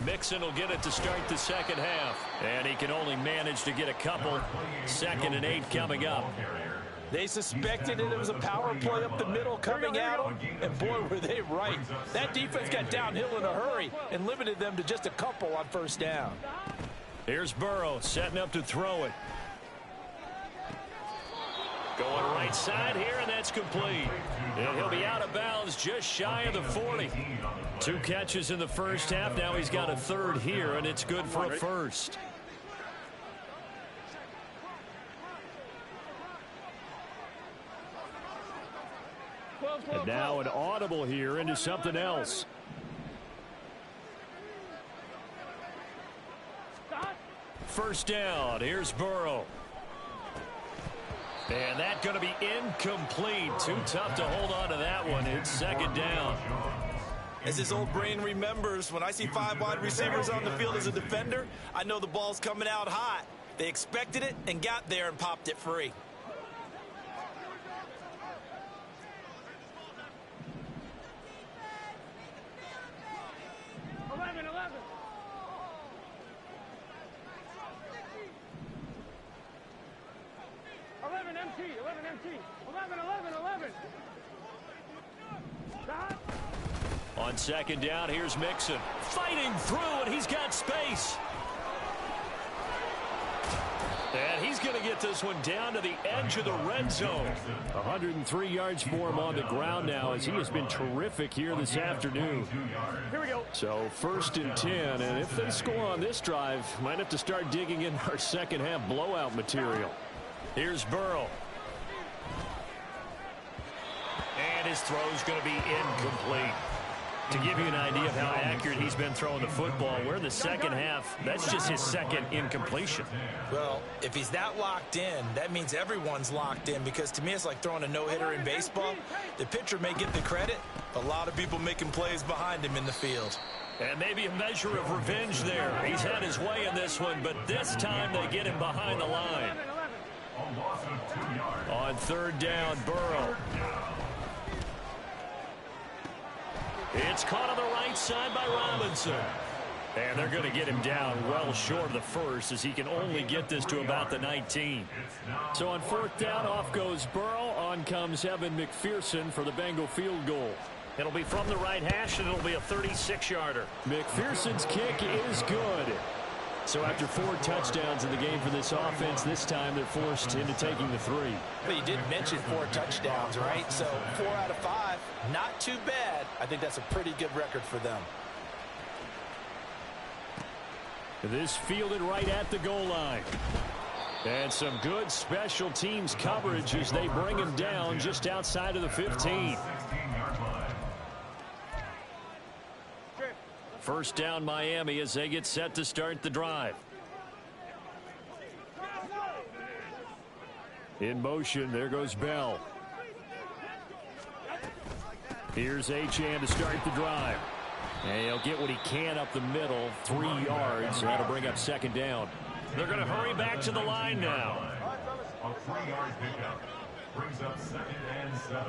Mixon will get it to start the second half. And he can only manage to get a couple. 2nd and 8 coming up. They suspected it was a power play up the middle coming at them, and boy, were they right. That defense got downhill in a hurry and limited them to just a couple on first down. Here's Burrow setting up to throw it. Going right side here, and that's complete. And he'll be out of bounds just shy of the 40. 2 catches in the first half. Now he's got a 3rd here, and it's good for a first. And now an audible here into something else. First down. Here's Burrow. And that's going to be incomplete. Too tough to hold on to that one. It's 2nd down. As his old brain remembers, when I see 5 wide receivers on the field as a defender, I know the ball's coming out hot. They expected it and got there and popped it free. On 2nd down, here's Mixon. Fighting through, and he's got space. And he's going to get this one down to the edge of the red zone. 103 yards for him on the ground now, as he has been terrific here this afternoon. Here we go. So 1st and 10, and if they score on this drive, might have to start digging in our second half blowout material. Here's Burrow. And his throw's going to be incomplete. To give you an idea of how accurate he's been throwing the football, we're in the second half. That's just his 2nd incompletion. Well, if he's that locked in, that means everyone's locked in, because to me it's like throwing a no-hitter in baseball. The pitcher may get the credit, a lot of people making plays behind him in the field. And maybe a measure of revenge there. He's had his way in this one, but this time they get him behind the line. On 3rd down, Burrow. It's caught on the right side by Robinson. And they're going to get him down well short of the first, as he can only get this to about the 19. So on 4th down, off goes Burrow. On comes Evan McPherson for the Bengal field goal. It'll be from the right hash, and it'll be a 36-yarder. McPherson's kick is good. So after 4 touchdowns in the game for this offense, this time they're forced into taking the 3. But you did mention 4 touchdowns, right? So 4 out of 5, not too bad. I think that's a pretty good record for them. This fielded right at the goal line. And some good special teams coverage as they bring him down just outside of the 15. First down, Miami, as they get set to start the drive. In motion, there goes Bell. Here's Achane to start the drive. And he'll get what he can up the middle, 3 yards. So that'll bring up 2nd down. They're going to hurry back to the line now. A 3-yard pickup brings up 2nd and 7.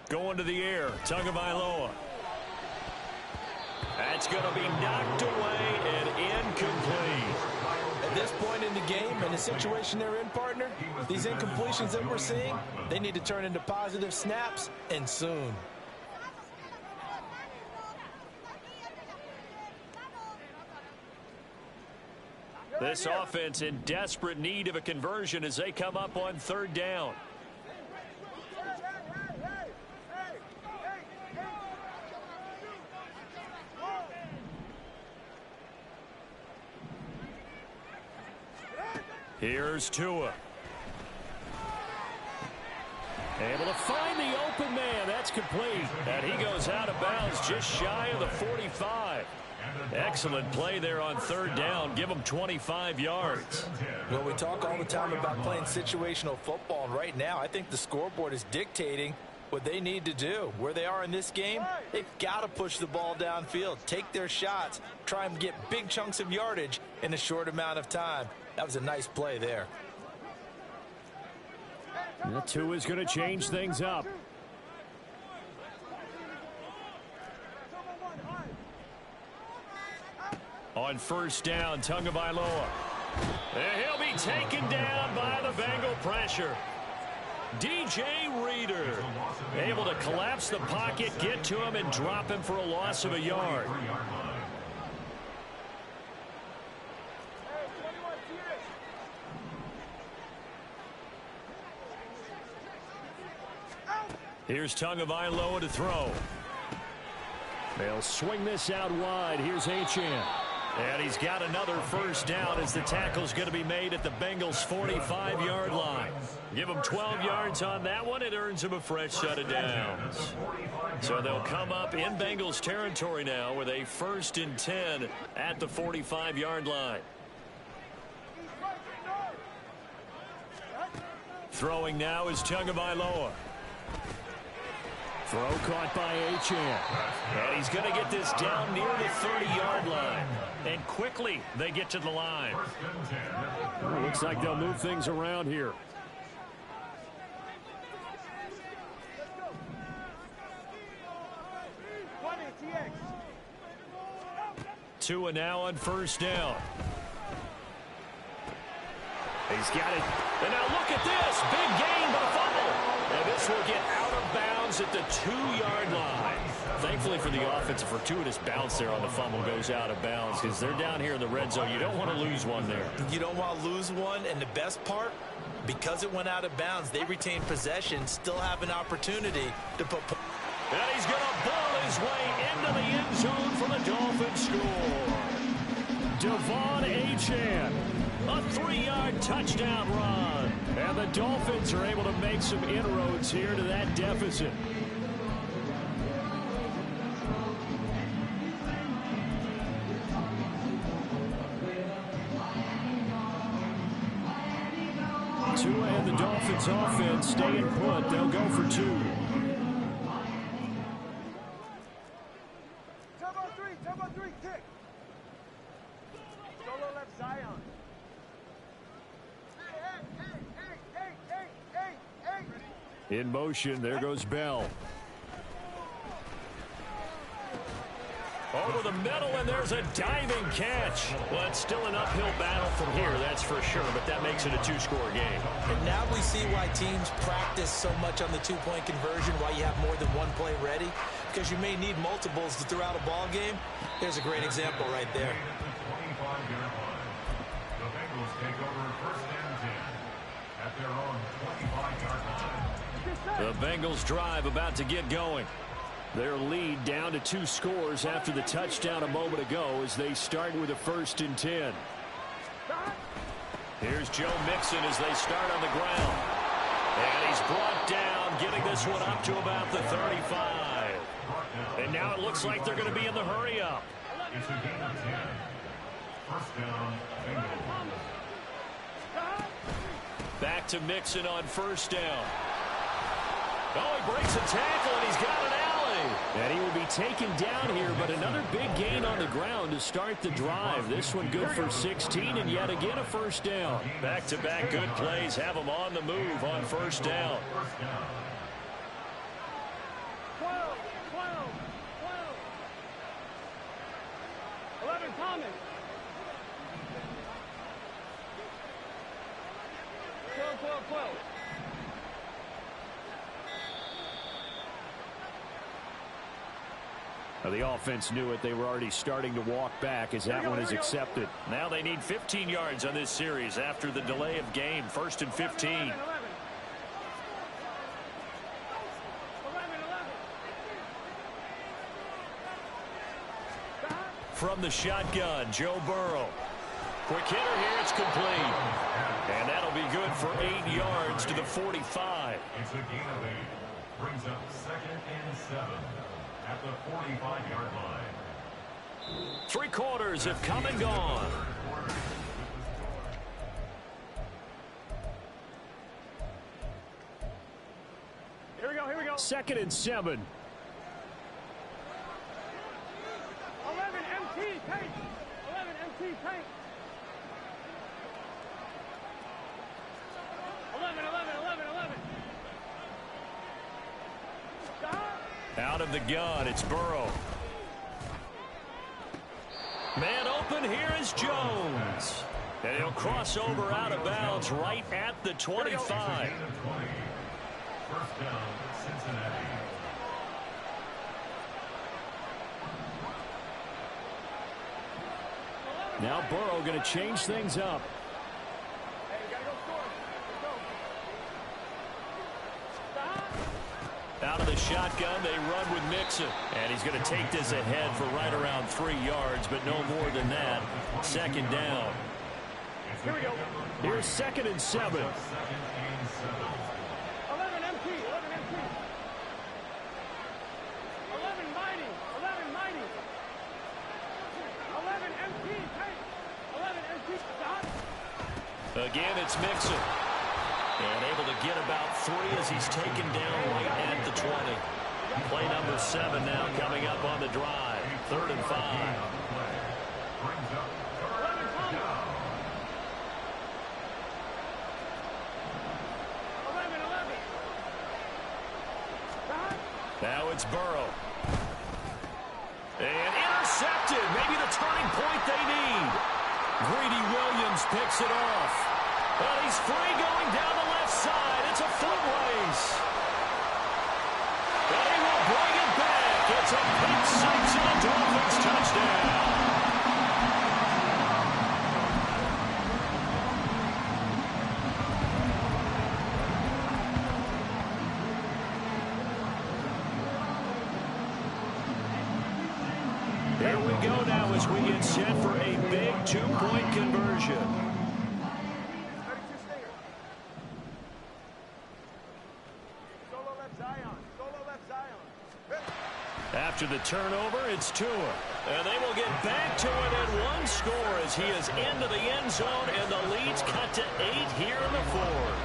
Going to the air, Tagovailoa. That's going to be knocked away and incomplete. At this point in the game and the situation they're in, partner, these incompletions that we're seeing, they need to turn into positive snaps, and soon. This offense in desperate need of a conversion as they come up on third down. Here's Tua. Able to find the open man. That's complete. And he goes out of bounds just shy of the 45. Excellent play there on third down. Give him 25 yards. Well, we talk all the time about playing situational football, and right now I think the scoreboard is dictating what they need to do. Where they are in this game, they've got to push the ball downfield, take their shots, try and get big chunks of yardage in a short amount of time. That was a nice play there. The two is going to change things up. On first down, Tagovailoa. And he'll be taken down by the Bengal pressure. DJ Reader able to collapse the pocket, get to him, and drop him for a loss of a yard. Here's Tagovailoa to throw. They'll swing this out wide. Here's Achane. And he's got another first down as the tackle's going to be made at the Bengals' 45-yard line. Give him 12 yards on that one. It earns him a fresh set of downs. So they'll come up in Bengals territory now with a 1st and 10 at the 45-yard line. Throwing now is Tagovailoa. Throw caught by Achane. And he's going to get this down near the 30-yard line. And quickly they get to the line. Well, looks like they'll move things around here. Tua now on first down. He's got it. And now look at this. Big gain, but a fumble. And this will get out of bounds at the 2-yard line. Thankfully for the offense, a fortuitous bounce there on the fumble goes out of bounds because they're down here in the red zone. You don't want to lose one there. You don't want to lose one, and the best part, because it went out of bounds, they retain possession, still have an opportunity to put... And he's going to ball his way into the end zone for the Dolphins score. Devon Achane. A 3-yard touchdown run. And the Dolphins are able to make some inroads here to that deficit. Tua and the Dolphins offense staying put. They'll go for 2. Tempo 3, kick. Solo left Zion. In motion, there goes Bell. Over the middle, and there's a diving catch. Well, it's still an uphill battle from here, that's for sure, but that makes it a 2-score game. And now we see why teams practice so much on the 2-point conversion, why you have more than one play ready, because you may need multiples to throw out a ball game. There's a great example right there. The Bengals take over 1st and 10 at their own 25-yard line. The Bengals drive about to get going. Their lead down to 2 scores after the touchdown a moment ago as they start with a 1st and 10. Here's Joe Mixon as they start on the ground. And he's brought down, getting this one up to about the 35. And now it looks like they're going to be in the hurry-up. It's a gain of 10. 1st down, Bengals. Back to Mixon on 1st down. Oh, he breaks a tackle, and he's got an alley. And he will be taken down here, but another big gain on the ground to start the drive. This one good for 16, and yet again a 1st down. Back-to-back good plays have them on the move on 1st down. coming. 12, 12, 12. The offense knew it. They were already starting to walk back as that one is accepted. Now they need 15 yards on this series after the delay of game. 1st and 15. 11. From the shotgun, Joe Burrow. Quick hitter here, it's complete. And that'll be good for 8 yards to the 45. It's a gain of 8. Brings up 2nd and 7 at the 45-yard line. 3 quarters have come and gone. Here we go, here we go. 2nd and 7. 11 MT tank. 11 MT tank. 11, 11, 11, 11. Out of the gun, it's Burrow. Man open, here is Jones. And he'll cross over out of bounds right at the 25. 1st down, Cincinnati. Now Burrow going to change things up. Hey, you gotta go score. Let's go. Out of the shotgun, they run with Mixon. And he's going to take this ahead for right around 3 yards, but no more than that. 2nd down. Here we go. Here's 2nd and 7. 11 MT, 11 MT. 11 mighty, 11 mighty. 11 MT tank. 11 MT stop. Again, it's Mixon. And able to get about 3 as he's taken down right at the 20. Play number 7 now coming up on the drive. 3rd and 5. Brings up 11 Thomas. 11, 11. Stop. Now it's Burrow. And intercepted. Maybe the turning point they need. Greedy Williams picks it off. And he's free going down the left side. It's a foot race. And he will bring it back. It's a pick 6 and a Dolphins touchdown. Here we go now as we get set for a big 2-point conversion. 32 Stinger. Solo left Zion. Solo left Zion. After the turnover, it's Tua. And they will get back to it at 1 score as he is into the end zone, and the lead's cut to 8 here in the 4th.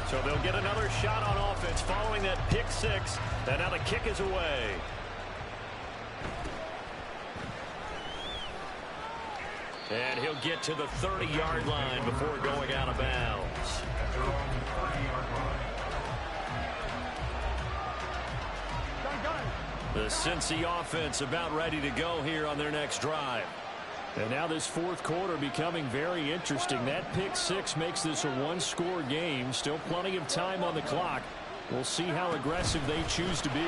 So they'll get another shot on offense following that pick 6, and now the kick is away. And he'll get to the 30-yard line before going out of bounds. The Cincy offense about ready to go here on their next drive. And now this 4th quarter becoming very interesting. That pick 6 makes this a 1-score game. Still plenty of time on the clock. We'll see how aggressive they choose to be.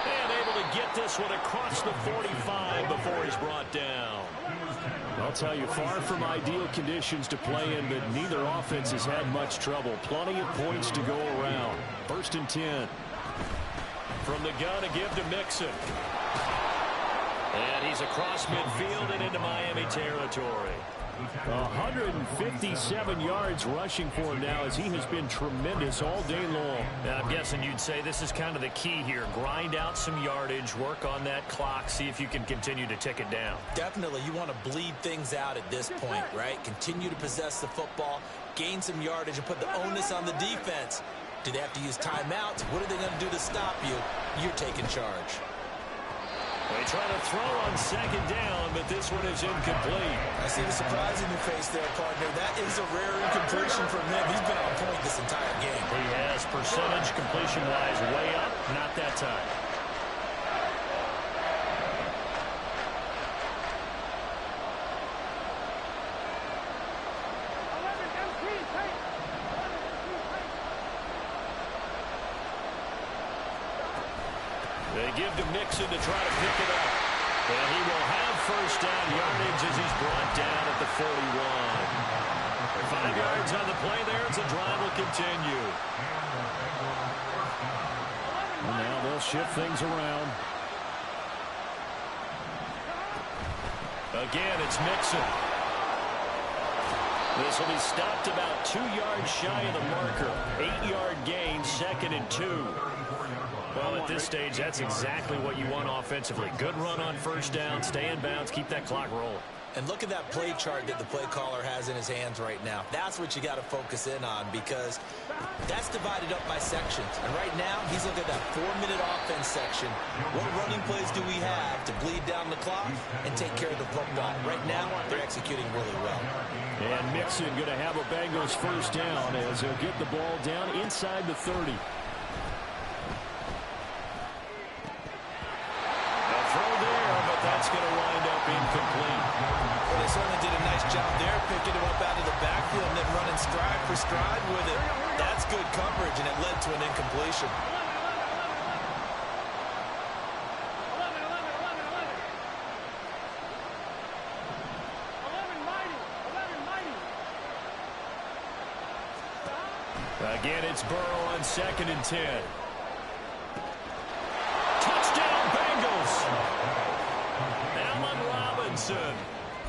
And able to get this one across the 45 before he's brought down. I'll tell you, far from ideal conditions to play in, but neither offense has had much trouble. Plenty of points to go around. 1st and 10. From the gun to give to Mixon. And he's across midfield and into Miami territory. 157 yards rushing for him now as he has been tremendous all day long. And I'm guessing you'd say this is kind of the key here. Grind out some yardage, work on that clock, see if you can continue to tick it down. Definitely, you want to bleed things out at this point, right? Continue to possess the football, gain some yardage, and put the onus on the defense. Do they have to use timeouts? What are they going to do to stop you? You're taking charge. They try to throw on second down, but this one is incomplete. I see the surprise in your face there, partner. That is a rare incompletion from him. He's been on point this entire game. He has percentage completion-wise way up, not that time. They give to Mixon to try to pick it up. And he will have first down yardage as he's brought down at the 41. 5 yards on the play there as the drive will continue. And now they'll shift things around. Again, it's Mixon. This will be stopped about 2 yards shy of the marker. 8-yard gain, 2nd and 2. Well, at this stage, that's exactly what you want offensively. Good run on first down, stay in bounds, keep that clock rolling. And look at that play chart that the play caller has in his hands right now. That's what you got to focus in on, because that's divided up by sections. And right now, he's looking at that 4-minute offense section. What running plays do we have to bleed down the clock and take care of the football? Right now, they're executing really well. And Mixon going to have a Bengals first down as he'll get the ball down inside the 30. That's going to wind up incomplete. Well, they certainly did a nice job there, picking him up out of the backfield and then running stride for stride with it. That's good coverage, and it led to an incompletion. Again, it's Burrow on 2nd and 10. Touchdown, Bengals!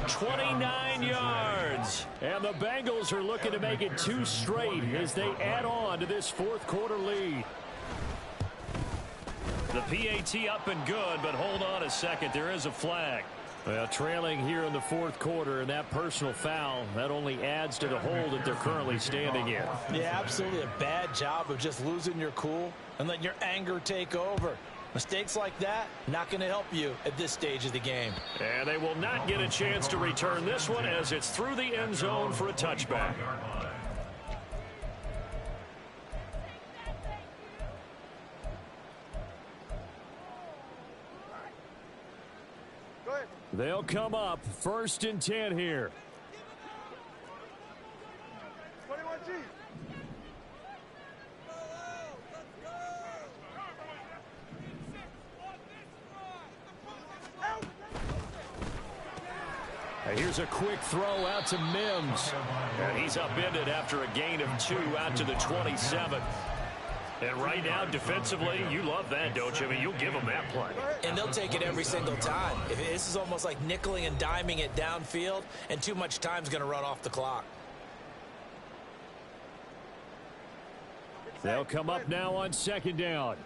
29 yards. And the Bengals are looking to make it 2 straight as they add on to this fourth-quarter lead. The PAT up and good, but hold on a second. There is a flag. Well, trailing here in the fourth quarter, and that personal foul, that only adds to the hole that they're currently standing in. Yeah, absolutely a bad job of just losing your cool and letting your anger take over. Mistakes like that, not going to help you at this stage of the game. And they will not get a chance to return this one as it's through the end zone for a touchback. They'll come up 1st and 10 here. 21G. Here's a quick throw out to Mims. And he's upended after a gain of 2 out to the 27. And right now, defensively, you love that, don't you? I mean, you'll give them that play. And they'll take it every single time. This is almost like nickeling and diming it downfield, and too much time's going to run off the clock. They'll come up now on 2nd down.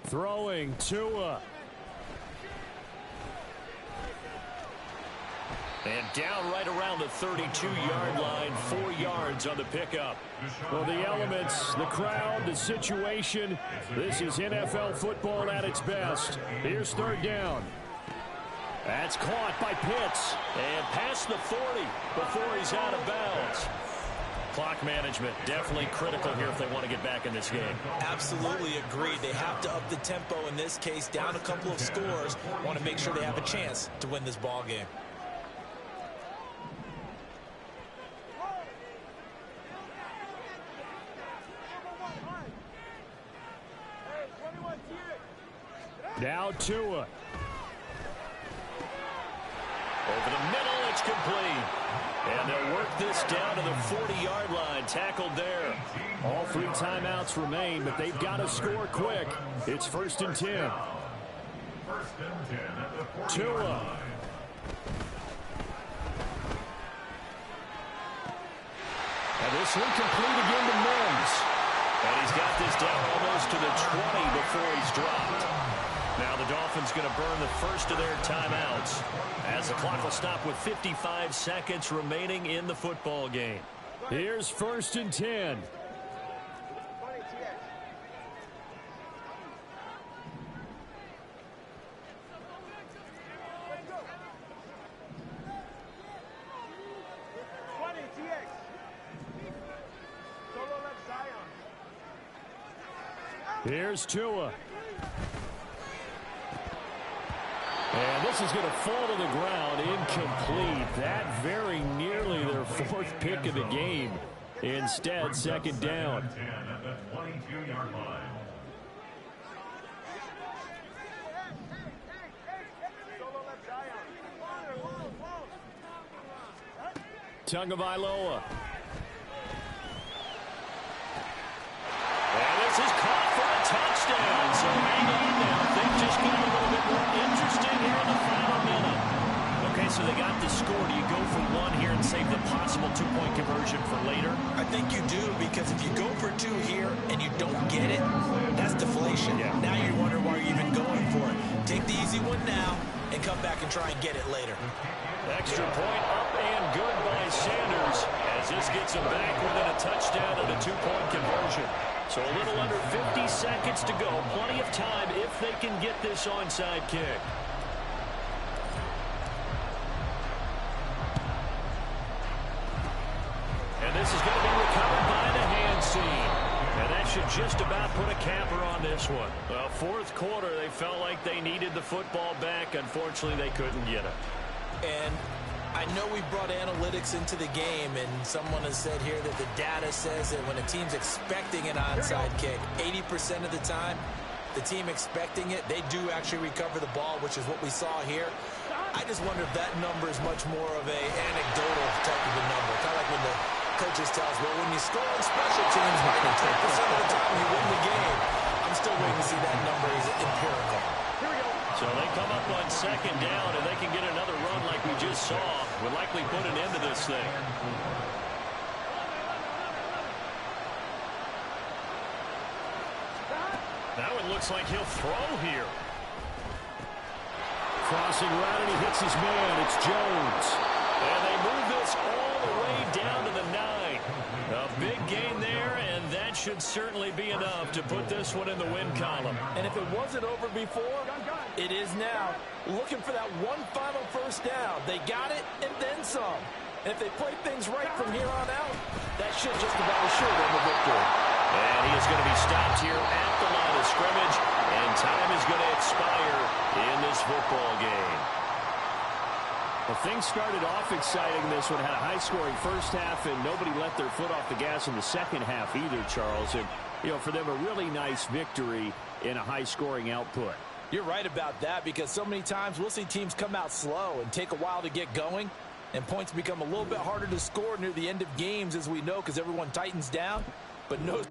Throwing Tua. And down right around the 32-yard line, 4 yards on the pickup. Well, the elements, the crowd, the situation, this is NFL football at its best. Here's 3rd down. That's caught by Pitts. And past the 40 before he's out of bounds. Clock management definitely critical here if they want to get back in this game. Absolutely agreed. They have to up the tempo in this case, down a couple of scores. Want to make sure they have a chance to win this ball game. Now Tua. Over the middle, it's complete. And they'll work this down to the 40-yard line. Tackled there. All 3 timeouts remain, but they've got to score quick. It's 1st and 10. Tua. And this one complete again to Mims. And he's got this down almost to the 20 before he's dropped. Now the Dolphins going to burn the first of their timeouts as the clock will stop with 55 seconds remaining in the football game. Here's 1st and 10. Here's Tua. And this is going to fall to the ground incomplete. That very nearly their 4th pick of the game. Instead, 2nd down. At the 22-yard line. Tagovailoa. And this is caught for a touchdown. So hang on now. Things just got a little bit more interesting here in the final minute. Okay, so they got the score. Do you go for one here and save the possible 2-point conversion for later? I think you do, because if you go for 2 here and you don't get it, that's deflation. Yeah. Now you wonder why you're even going for it. Take the easy one now and come back and try and get it later. Extra point up and good by Sanders as this gets him back within a touchdown and a 2-point conversion. So a little under 50 seconds to go. Plenty of time if they can get this onside kick. And this is going to be recovered by the hand scene. And that should just about put a capper on this one. Well, 4th quarter, they felt like they needed the football back. Unfortunately, they couldn't get it. And I know we brought analytics into the game, and someone has said here that the data says that when a team's expecting an onside kick, 80% of the time, the team expecting it, they do actually recover the ball, which is what we saw here. I just wonder if that number is much more of a anecdotal type of a number. Kind of like when the coaches tell us, well, when you score on special teams, 93% of the time you win the game. I'm still waiting to see that number is empirical. So they come up on 2nd down, and they can get another run like we just saw. Would likely put an end to this thing. Now it looks like he'll throw here. Crossing route, and he hits his man. It's Jones. And they move this all the way down to the 9. A big gain there, and that should certainly be enough to put this one in the win column. And if it wasn't over before, it is now. Looking for that one final 1st down. They got it and then some. And if they play things right from here on out, that should just about assure them the victory. And he is going to be stopped here at the line of scrimmage, and time is going to expire in this football game. Well, things started off exciting. This one had a high-scoring 1st half, and nobody let their foot off the gas in the 2nd half either, Charles. And, you know, for them, a really nice victory in a high-scoring output. You're right about that, because so many times we'll see teams come out slow and take a while to get going, and points become a little bit harder to score near the end of games, as we know, because everyone tightens down. But no